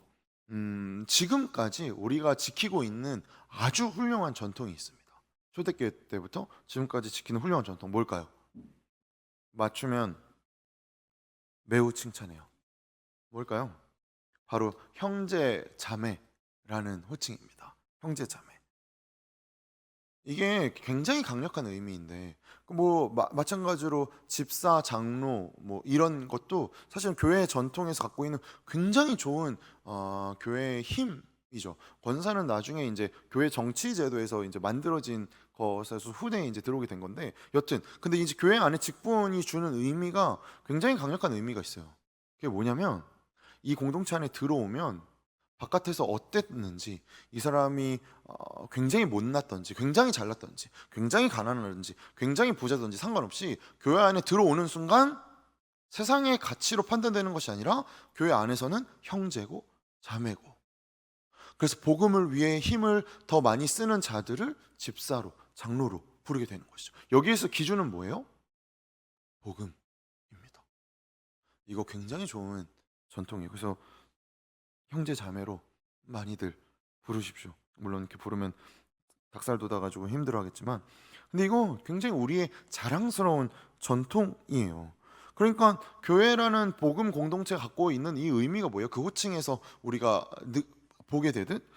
지금까지 우리가 지키고 있는 아주 훌륭한 전통이 있습니다. 초대교회 때부터 지금까지 지키는 훌륭한 전통 뭘까요? 맞추면 매우 칭찬해요. 뭘까요? 바로 형제 자매라는 호칭입니다. 형제 자매. 이게 굉장히 강력한 의미인데 마찬가지로 집사, 장로 뭐 이런 것도 사실 교회 전통에서 갖고 있는 굉장히 좋은 교회의 힘이죠. 권사는 나중에 이제 교회 정치 제도에서 이제 만들어진 것에서 후대에 이제 들어오게 된 건데, 여튼 근데 이제 교회 안에 직분이 주는 의미가 굉장히 강력한 의미가 있어요. 그게 뭐냐면 이 공동체 안에 들어오면 바깥에서 어땠는지, 이 사람이 굉장히 못났던지, 굉장히 잘났던지, 굉장히 가난하든지, 굉장히 부자든지 상관없이 교회 안에 들어오는 순간 세상의 가치로 판단되는 것이 아니라 교회 안에서는 형제고 자매고, 그래서 복음을 위해 힘을 더 많이 쓰는 자들을 집사로, 장로로 부르게 되는 것이죠. 여기에서 기준은 뭐예요? 복음입니다. 이거 굉장히 좋은 전통이에요. 그래서 형제 자매로 많이들 부르십시오. 물론 이렇게 부르면 닭살 돋아가지고 힘들어하겠지만, 근데 이거 굉장히 우리의 자랑스러운 전통이에요. 그러니까 교회라는 복음 공동체가 갖고 있는 이 의미가 뭐예요? 그 호칭에서 우리가 보게 되듯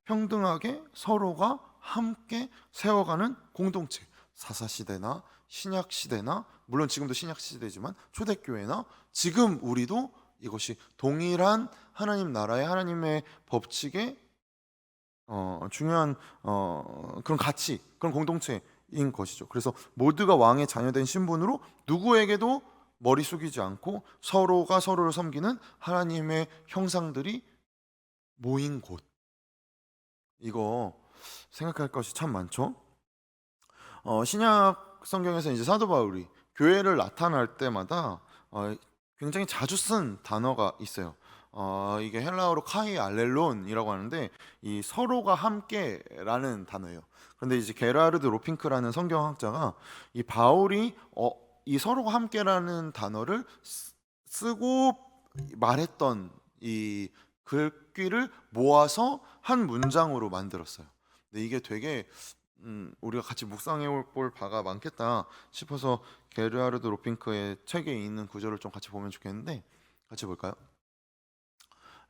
평등하게 서로가 함께 세워가는 공동체. 사사시대나 신약시대나, 물론 지금도 신약시대지만 초대교회나 지금 우리도 이것이 동일한 하나님 나라의 하나님의 법칙에 중요한 그런 가치, 그런 공동체인 것이죠. 그래서 모두가 왕의 자녀된 신분으로 누구에게도 머리 숙이지 않고 서로가 서로를 섬기는 하나님의 형상들이 모인 곳. 이거 생각할 것이 참 많죠. 신약 성경에서 이제 사도 바울이 교회를 나타날 때마다 굉장히 자주 쓴 단어가 있어요. 이게 헬라어로 카이 알렐론이라고 하는데, 이 서로가 함께라는 단어예요. 그런데 이제 게라르드 로핑크라는 성경학자가 이 바울이 이 서로가 함께라는 단어를 쓰고 말했던 이 글귀를 모아서 한 문장으로 만들었어요. 근데 이게 되게 우리가 같이 묵상해 볼 바가 많겠다 싶어서 게르하르드 로핑크의 책에 있는 구절을 좀 같이 보면 좋겠는데, 같이 볼까요?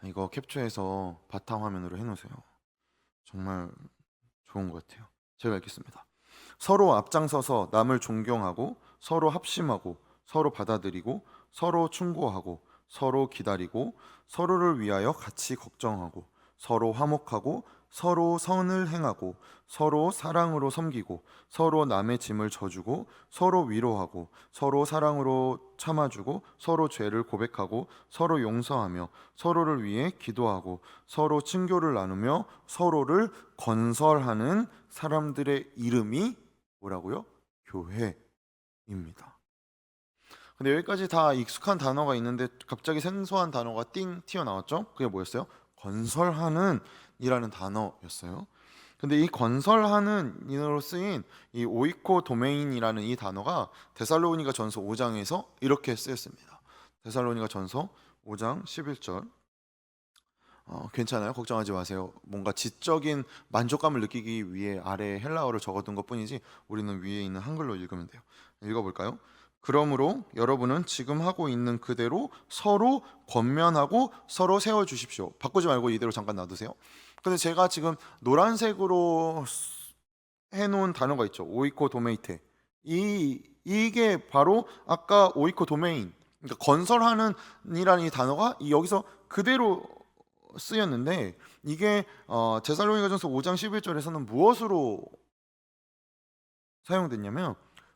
이거 캡처해서 바탕화면으로 해놓으세요. 정말 좋은 것 같아요. 제가 읽겠습니다. 서로 앞장서서 남을 존경하고, 서로 합심하고, 서로 받아들이고, 서로 충고하고, 서로 기다리고, 서로를 위하여 같이 걱정하고, 서로 화목하고, 서로 선을 행하고, 서로 사랑으로 섬기고, 서로 남의 짐을 져주고, 서로 위로하고, 서로 사랑으로 참아주고, 서로 죄를 고백하고, 서로 용서하며, 서로를 위해 기도하고, 서로 친교를 나누며, 서로를 건설하는 사람들의 이름이 뭐라고요? 교회입니다. 근데 여기까지 다 익숙한 단어가 있는데 갑자기 생소한 단어가 띵 튀어나왔죠? 그게 뭐였어요? 건설하는 이라는 단어였어요. 근데 이 건설하는 인으로 쓰인 이 오이코 도메인이라는 이 단어가 데살로니가 전서 5장에서 이렇게 쓰였습니다. 데살로니가 전서 5장 11절. 괜찮아요. 걱정하지 마세요. 뭔가 지적인 만족감을 느끼기 위해 아래에 헬라어를 적어둔 것뿐이지 우리는 위에 있는 한글로 읽으면 돼요. 읽어볼까요? 그러므로 여러분은 지금 하고 있는 그대로 서로 권면하고 서로 세워주십시오. 바꾸지 말고 이대로 잠깐 놔두세요. 근데 제가 지금 노란색으로 해놓은 단어가 있죠. 오이코 도메이테. 이게 바로 아까 오이코 도메인, 그러니까 건설하는 이라는 이 단어가 여기서 그대로 쓰였는데, 이게 데살로니가전서 5장 11절에서는 무엇으로 사용됐냐면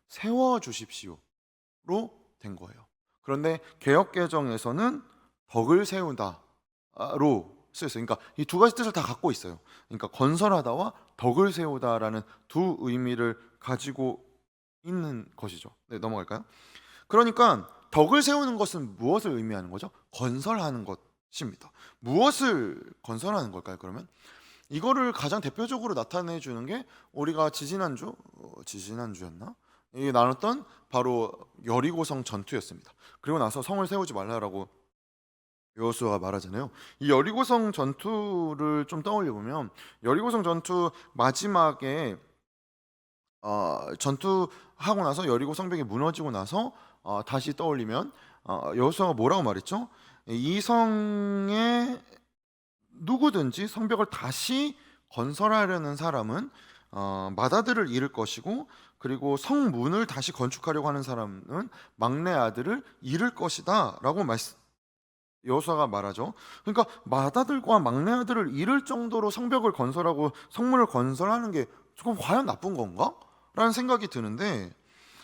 세워주십시오로 된 거예요. 그런데 개역개정에서는 덕을 세우다로 쓰였어요. 그러니까 이 두 가지 뜻을 다 갖고 있어요. 그러니까 건설하다와 덕을 세우다라는 두 의미를 가지고 있는 것이죠. 네, 넘어갈까요? 그러니까 덕을 세우는 것은 무엇을 의미하는 거죠? 건설하는 것입니다. 무엇을 건설하는 걸까요? 그러면 이거를 가장 대표적으로 나타내 주는 게 우리가 지지난주였나? 이게 나눴던 바로 여리고성 전투였습니다. 그리고 나서 성을 세우지 말라라고 여호수아가 말하잖아요. 이 여리고성 전투를 좀 떠올려 보면, 여리고성 전투 마지막에 전투하고 나서 여리고 성벽이 무너지고 나서 다시 떠올리면 여호수아가 뭐라고 말했죠? 이 성에 누구든지 성벽을 다시 건설하려는 사람은 맏아들을 잃을 것이고, 그리고 성문을 다시 건축하려고 하는 사람은 막내 아들을 잃을 것이다 라고 여호수아가 말하죠. 그러니까 맏아들과 막내 아들을 잃을 정도로 성벽을 건설하고 성문을 건설하는 게 그럼 과연 나쁜 건가? 라는 생각이 드는데,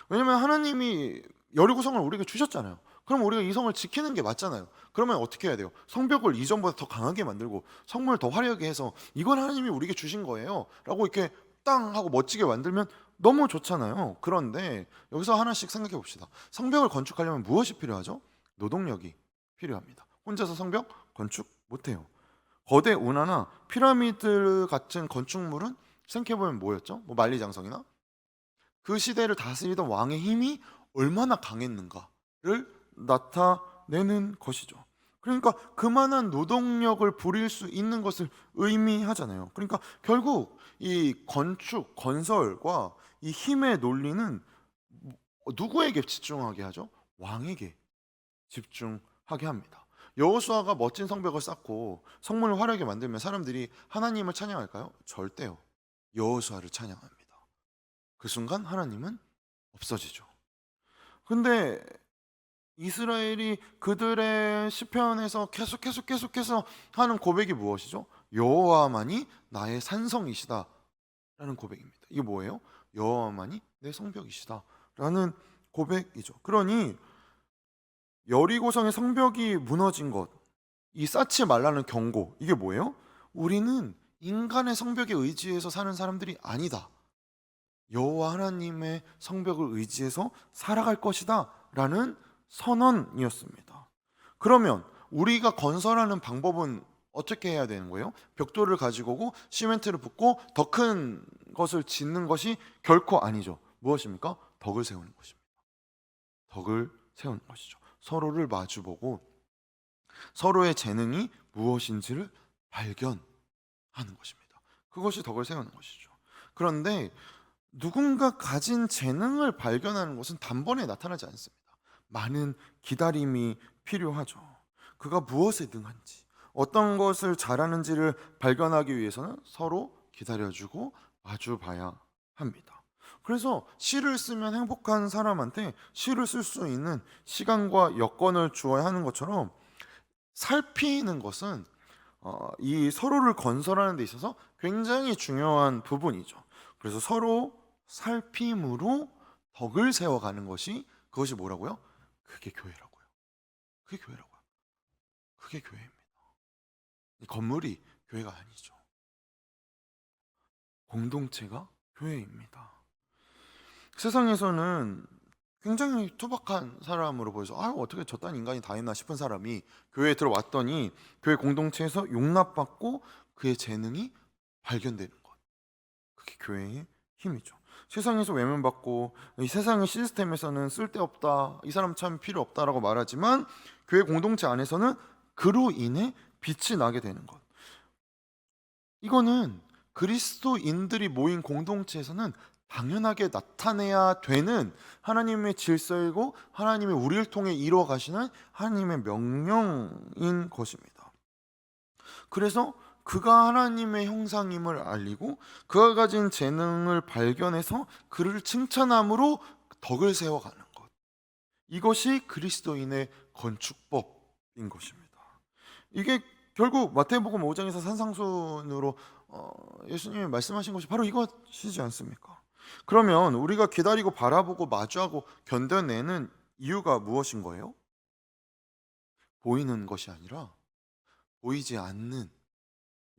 왜냐면 하나님이 여리고 성을 우리에게 주셨잖아요. 그럼 우리가 이 성을 지키는 게 맞잖아요. 그러면 어떻게 해야 돼요? 성벽을 이전보다 더 강하게 만들고 성문을 더 화려하게 해서 이건 하나님이 우리에게 주신 거예요 라고 이렇게 땅 하고 멋지게 만들면 너무 좋잖아요. 그런데 여기서 하나씩 생각해 봅시다. 성벽을 건축하려면 무엇이 필요하죠? 노동력이 필요합니다. 혼자서 성벽 건축 못해요. 거대 운하나 피라미드 같은 건축물은 생각해보면 뭐였죠? 뭐 만리장성이나 그 시대를 다스리던 왕의 힘이 얼마나 강했는가를 나타내는 것이죠. 그러니까 그만한 노동력을 부릴 수 있는 것을 의미하잖아요. 그러니까 결국 이 건축, 건설과 이 힘의 논리는 누구에게 집중하게 하죠? 왕에게 집중하게 합니다. 여호수아가 멋진 성벽을 쌓고 성문을 화려하게 만들면 사람들이 하나님을 찬양할까요? 절대요. 여호수아를 찬양합니다. 그 순간 하나님은 없어지죠. 근데 이스라엘이 그들의 시편에서 계속해서 하는 고백이 무엇이죠? 여호와만이 나의 산성이시다 라는 고백입니다. 이게 뭐예요? 여호와만이 내 성벽이시다 라는 고백이죠. 그러니 여리고성의 성벽이 무너진 것, 이 쌓지 말라는 경고, 이게 뭐예요? 우리는 인간의 성벽에 의지해서 사는 사람들이 아니다. 여호와 하나님의 성벽을 의지해서 살아갈 것이다 라는 선언이었습니다. 그러면 우리가 건설하는 방법은 어떻게 해야 되는 거예요? 벽돌을 가지고 오고 시멘트를 붓고 더 큰 것을 짓는 것이 결코 아니죠. 무엇입니까? 덕을 세우는 것입니다. 덕을 세우는 것이죠. 서로를 마주보고 서로의 재능이 무엇인지를 발견하는 것입니다. 그것이 덕을 세우는 것이죠. 그런데 누군가 가진 재능을 발견하는 것은 단번에 나타나지 않습니다. 많은 기다림이 필요하죠. 그가 무엇에 능한지, 어떤 것을 잘하는지를 발견하기 위해서는 서로 기다려주고 마주봐야 합니다. 그래서 시를 쓰면 행복한 사람한테 시를 쓸 수 있는 시간과 여건을 주어야 하는 것처럼 살피는 것은 이 서로를 건설하는 데 있어서 굉장히 중요한 부분이죠. 그래서 서로 살핌으로 덕을 세워가는 것이 그것이 뭐라고요? 그게 교회라고요. 그게 교회라고요. 그게 교회입니다. 이 건물이 교회가 아니죠. 공동체가 교회입니다. 세상에서는 굉장히 투박한 사람으로 보여서 어떻게 저딴 인간이 다 있나 싶은 사람이 교회에 들어왔더니 교회 공동체에서 용납받고 그의 재능이 발견되는 것. 그게 교회의 힘이죠. 세상에서 외면받고 이 세상의 시스템에서는 쓸데없다, 이 사람 참 필요 없다라고 말하지만 교회 공동체 안에서는 그로 인해 빛이 나게 되는 것. 이거는 그리스도인들이 모인 공동체에서는 당연하게 나타내야 되는 하나님의 질서이고 하나님의 우리를 통해 이루어 가시는 하나님의 명령인 것입니다. 그래서 그가 하나님의 형상임을 알리고 그가 가진 재능을 발견해서 그를 칭찬함으로 덕을 세워가는 것. 이것이 그리스도인의 건축법인 것입니다. 이게 결국 마태복음 5장에서 산상수훈으로 예수님이 말씀하신 것이 바로 이것이지 않습니까? 그러면 우리가 기다리고 바라보고 마주하고 견뎌내는 이유가 무엇인 거예요? 보이는 것이 아니라 보이지 않는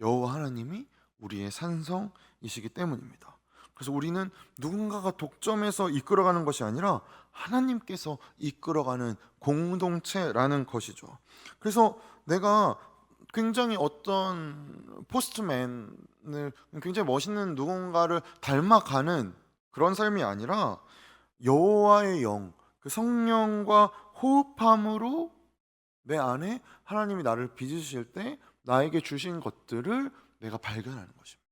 여호와 하나님이 우리의 산성이시기 때문입니다. 그래서 우리는 누군가가 독점해서 이끌어가는 것이 아니라 하나님께서 이끌어가는 공동체라는 것이죠. 그래서 내가 굉장히 어떤 포스트맨을 굉장히 멋있는 누군가를 닮아가는 그런 삶이 아니라 여호와의 영, 그 성령과 호흡함으로 내 안에 하나님이 나를 빚으실 때 나에게 주신 것들을 내가 발견하는 것입니다.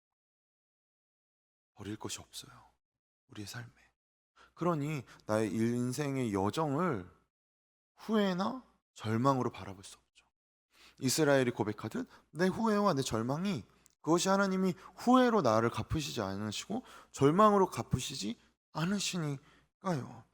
버릴 것이 없어요. 우리의 삶에. 그러니 나의 인생의 여정을 후회나 절망으로 바라볼 수 없죠. 이스라엘이 고백하듯 내 후회와 내 절망이 그것이 하나님이 후회로 나를 갚으시지 않으시고 절망으로 갚으시지 않으시니까요.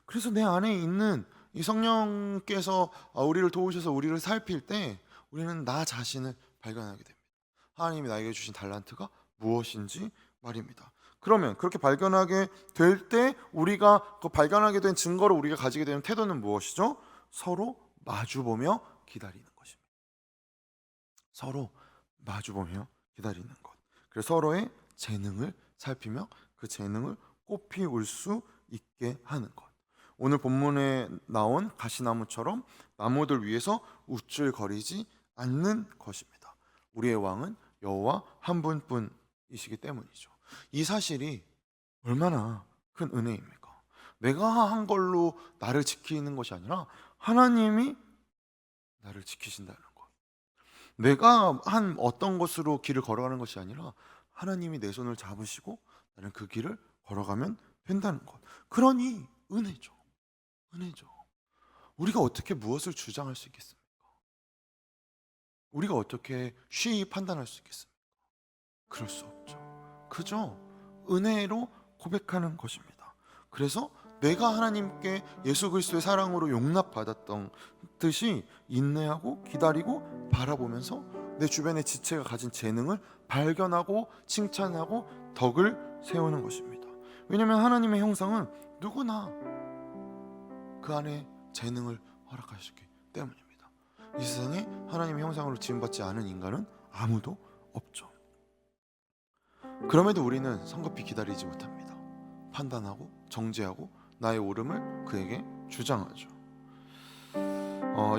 그래서 내 안에 있는 이 성령께서 우리를 도우셔서 우리를 살필 때 우리는 나 자신을 발견하게 됩니다. 하나님이 나에게 주신 달란트가 무엇인지 말입니다. 그러면 그렇게 발견하게 될 때 우리가 그 발견하게 된 증거를 우리가 가지게 되는 태도는 무엇이죠? 서로 마주보며 기다리는 것입니다. 서로 마주보며 기다리는 것. 그래서 서로의 재능을 살피며 그 재능을 꽃피울 수 있게 하는 것. 오늘 본문에 나온 가시나무처럼 나무들 위에서 우쭐거리지 않는 것입니다. 우리의 왕은 여호와 한 분뿐이시기 때문이죠. 이 사실이 얼마나 큰 은혜입니까? 내가 한 걸로 나를 지키는 것이 아니라 하나님이 나를 지키신다는 것. 내가 한 어떤 것으로 길을 걸어가는 것이 아니라 하나님이 내 손을 잡으시고 나는 그 길을 걸어가면 된다는 것. 그러니 은혜죠. 은혜죠. 우리가 어떻게 무엇을 주장할 수 있겠습니까? 우리가 어떻게 쉬이 판단할 수 있겠습니까? 그럴 수 없죠. 그저 은혜로 고백하는 것입니다. 그래서 내가 하나님께 예수 그리스도의 사랑으로 용납받았던 듯이 인내하고 기다리고 바라보면서 내 주변의 지체가 가진 재능을 발견하고 칭찬하고 덕을 세우는 것입니다. 왜냐하면 하나님의 형상은 누구나 그 안에 재능을 허락하셨기 때문입니다. 이 세상에 하나님의 형상으로 지음받지 않은 인간은 아무도 없죠. 그럼에도 우리는 성급히 기다리지 못합니다. 판단하고 정죄하고 나의 옳음을 그에게 주장하죠.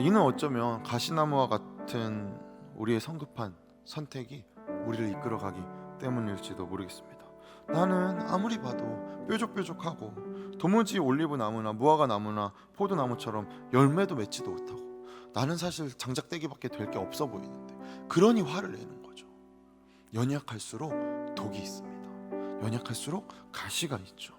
이는 어쩌면 가시나무와 같은 우리의 성급한 선택이 우리를 이끌어가기 때문일지도 모르겠습니다. 나는 아무리 봐도 뾰족뾰족하고 도무지 올리브 나무나 무화과 나무나 포도나무처럼 열매도 맺지도 못하고 나는 사실 장작대기밖에 될 게 없어 보이는데, 그러니 화를 내는 거죠. 연약할수록 독이 있습니다. 연약할수록 가시가 있죠.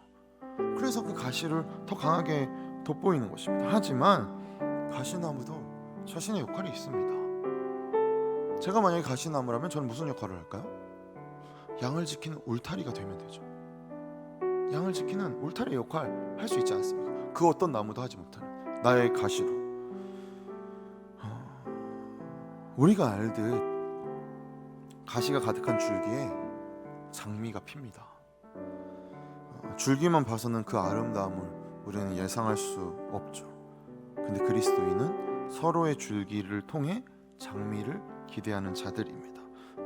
그래서 그 가시를 더 강하게 돋보이는 것입니다. 하지만 가시나무도 자신의 역할이 있습니다. 제가 만약에 가시나무라면 저는 무슨 역할을 할까요? 양을 지키는 울타리가 되면 되죠. 양을 지키는 울타리 역할 할 수 있지 않습니까? 그 어떤 나무도 하지 못하는 나의 가시로. 우리가 알듯 가시가 가득한 줄기에 장미가 핍니다. 줄기만 봐서는 그 아름다움을 우리는 예상할 수 없죠. 근데 그리스도인은 서로의 줄기를 통해 장미를 기대하는 자들입니다.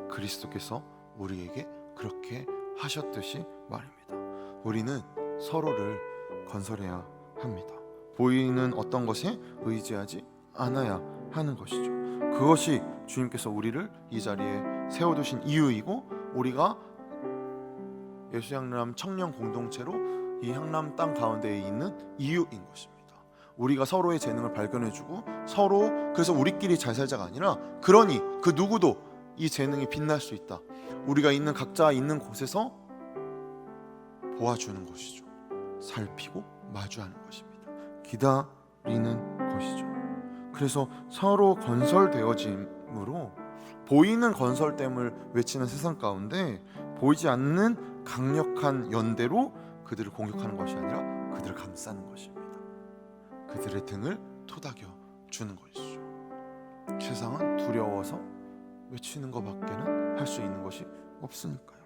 그리스도께서 우리에게 그렇게 하셨듯이 말입니다. 우리는 서로를 건설해야 합니다. 보이는 어떤 것에 의지하지 않아야 하는 것이죠. 그것이 주님께서 우리를 이 자리에 세워두신 이유이고, 우리가 예수향람 청년 공동체로 이 향람 땅 가운데에 있는 이유인 것입니다. 우리가 서로의 재능을 발견해주고 서로, 그래서 우리끼리 잘 살자가 아니라, 그러니 그 누구도 이 재능이 빛날 수 있다, 우리가 있는 각자 있는 곳에서 보아주는 것이죠. 살피고 마주하는 것입니다. 기다리는 것이죠. 그래서 서로 건설되어짐으로 보이는 건설됨을 외치는 세상 가운데 보이지 않는 강력한 연대로 그들을 공격하는 것이 아니라 그들을 감싸는 것입니다. 그들의 등을 토닥여 주는 것이죠. 세상은 두려워서 외치는 것밖에는 할 수 있는 것이 없으니까요.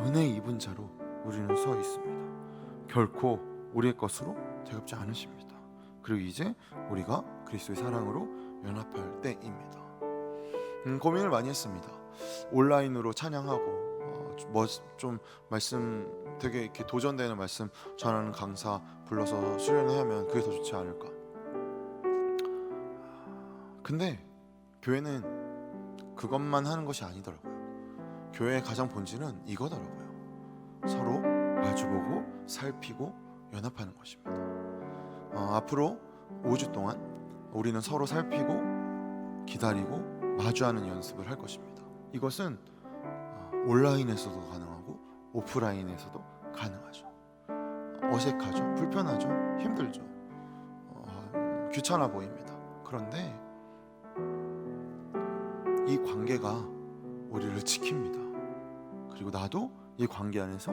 은혜 입은 자로 우리는 서 있습니다. 결코 우리의 것으로 되갚지 않으십니다. 그리고 이제 우리가 그리스도의 사랑으로 연합할 때입니다. 고민을 많이 했습니다. 온라인으로 찬양하고 뭐 좀 말씀 되게 이렇게 도전되는 말씀 전하는 강사 불러서 수련을 하면 그게 더 좋지 않을까. 근데 교회는 그것만 하는 것이 아니더라고요. 교회의 가장 본질은 이거더라고요. 서로 마주보고 살피고 연합하는 것입니다. 앞으로 5주 동안 우리는 서로 살피고 기다리고 마주하는 연습을 할 것입니다. 이것은 온라인에서도 가능하고 오프라인에서도 가능하죠. 어색하죠, 불편하죠, 힘들죠, 귀찮아 보입니다. 그런데 이 관계가 우리를 지킵니다. 그리고 나도 이 관계 안에서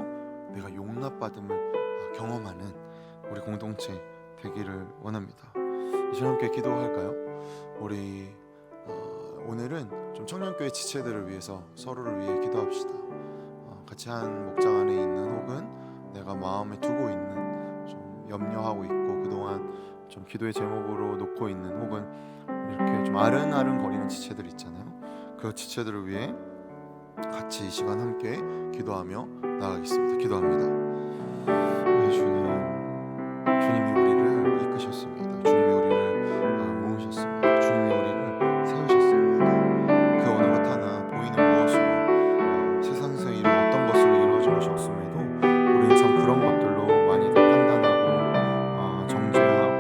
내가 용납받음을 경험하는 우리 공동체 되기를 원합니다. 이제 함께 기도할까요? 우리 오늘은 좀 청년교회 지체들을 위해서 서로를 위해 기도합시다. 같이 한 목장 안에 있는 혹은 내가 마음에 두고 있는 좀 염려하고 있고 그동안 좀 기도의 제목으로 놓고 있는 혹은 이렇게 좀 아른아른 거리는 지체들 있잖아요. 그 지체들을 위해 같이 이 시간 함께 기도하며 나가겠습니다. 기도합니다. 네, 주님이 우리를 이끄셨습니다. 주님이 우리를 모으셨습니다. 주님이 우리를 세우셨습니다. 그 어느 것 하나 보이는 무엇으로 세상에서 이룬 어떤 것으로 이루어진 것이 없음에도 우리는 참 그런 것들로 많이들 판단하고 정죄하고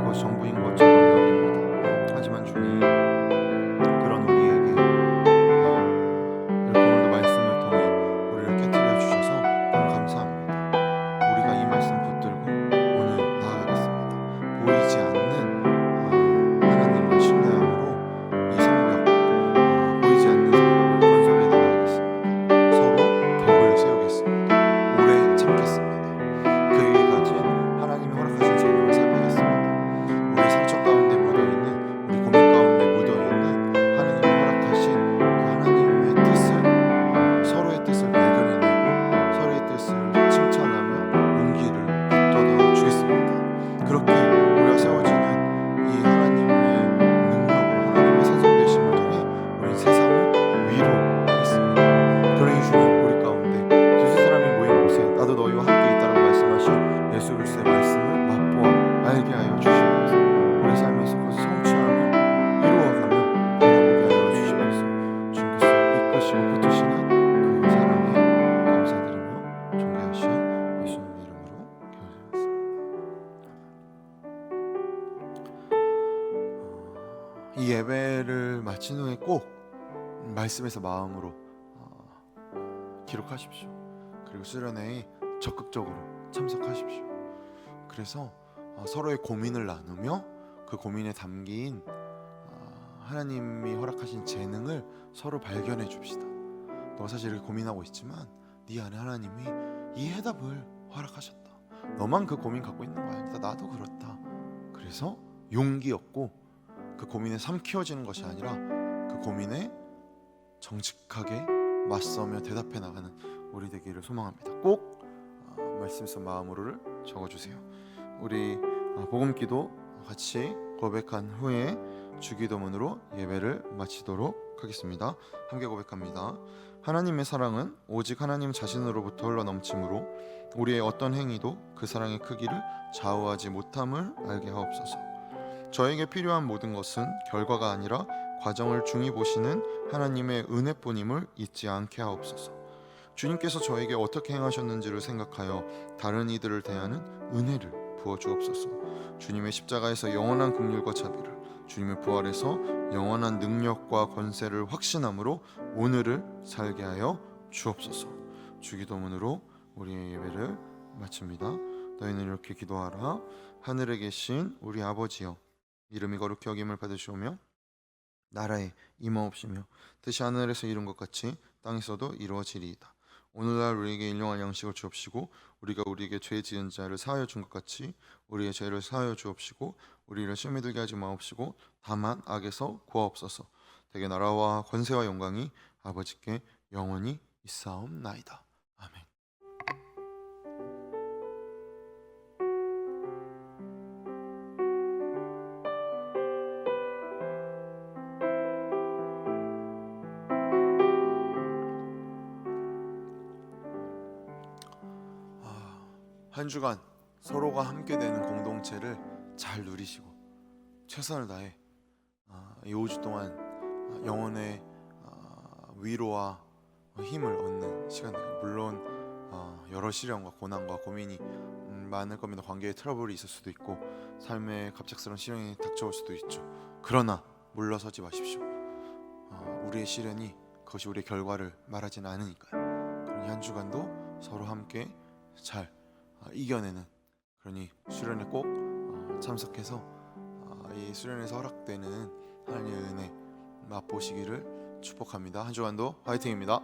그것이 전부인 것처럼 여깁니다. 하지만 주님, 그런 우리에게 이렇게 오늘도 말씀을 통해 우리를 깨뜨려 주셔서 너무 감사합니다. 우리가 이 말씀 붙들고 오늘 나아가겠습니다. 보이지 않는 하나님을 신뢰함으로 이 성벽, 보이지 않는 성벽을 건설해 나가겠습니다. 서로 벽을 세우겠습니다. 오래 참겠습니다. 그에게 가진 하나님이 허락하신 재능을 살피겠습니다. 우리 상처 가운데 묻어있는, 우리 고민 가운데 묻어있는 하나님이 허락하신 그 하나님의 뜻을, 서로의 뜻을 발견해내고 서로의 뜻을 칭찬하며 용기를 붙들어 주겠습니다. 그렇게 우리가 세워지는 이 하나님의 능력으로, 하나님의 생성되심을 통해 우리 세상을 위로하겠습니다. 그러니 주님, 우리 가운데 두세 사람이 모인 곳에 나도 너희와 함께 있다라고 말씀하신 예수 그리스도의 말씀을 맛보아 알게 하여 주시옵소서. 우리 삶에서 그것을 성취하며 이루어가며 바라보게 하여 주시옵소서. 주님께서 이끄시고 붙드시는 그 사랑에 감사드리며 존귀하신 예수님의 이름으로 기도드렸습니다. 이 예배를 마친 후에 꼭 말씀에서 마음으로 기록하십시오. 그리고 수련회에 적극적으로 참석하십시오. 그래서 서로의 고민을 나누며 그 고민에 담긴 하나님이 허락하신 재능을 서로 발견해 줍시다. 너가 사실 이렇게 고민하고 있지만 네 안에 하나님이 이 해답을 허락하셨다. 너만 그 고민 갖고 있는 거 아니다. 나도 그렇다. 그래서 용기 얻고 그 고민에 삼키어지는 것이 아니라 그 고민에 정직하게 맞서며 대답해 나가는 우리 되기를 소망합니다. 꼭 말씀에서 마음으로를 적어주세요. 우리 복음기도 같이 고백한 후에 주기도문으로 예배를 마치도록 하겠습니다. 함께 고백합니다. 하나님의 사랑은 오직 하나님 자신으로부터 흘러넘치므로 우리의 어떤 행위도 그 사랑의 크기를 좌우하지 못함을 알게 하옵소서. 저에게 필요한 모든 것은 결과가 아니라 과정을 중히 보시는 하나님의 은혜뿐임을 잊지 않게 하옵소서. 주님께서 저에게 어떻게 행하셨는지를 생각하여 다른 이들을 대하는 은혜를 부어주옵소서. 주님의 십자가에서 영원한 긍휼과 자비를, 주님의 부활에서 영원한 능력과 권세를 확신함으로 오늘을 살게 하여 주옵소서. 주기도문으로 우리의 예배를 마칩니다. 너희는 이렇게 기도하라. 하늘에 계신 우리 아버지여, 이름이 거룩히 여김을 받으시오며 나라에 임하옵시며 뜻이 하늘에서 이룬 것 같이 땅에서도 이루어지리이다. 오늘날 우리에게 일용할 양식을 주옵시고 우리가 우리에게 죄 지은 자를 사하여 준 것 같이 우리의 죄를 사하여 주옵시고 우리를 시험에 들게 하지 마옵시고 다만 악에서 구하옵소서. 대개 나라와 권세와 영광이 아버지께 영원히 있사옵나이다. 아멘. 한 주간 서로가 함께 되는 공동체를 잘 누리시고 최선을 다해 이 5주 동안 영혼의 위로와 힘을 얻는 시간들, 물론 여러 시련과 고난과 고민이 많을 겁니다. 관계에 트러블이 있을 수도 있고 삶에 갑작스러운 시련이 닥쳐올 수도 있죠. 그러나 물러서지 마십시오. 우리의 시련이 그것이 우리의 결과를 말하지는 않으니까요. 그러니 한 주간도 서로 함께 잘 이겨내는, 그러니 수련에 꼭 참석해서 이 수련에서 허락되는 하나님의 은혜 맛보시기를 축복합니다. 한 주간도 화이팅입니다.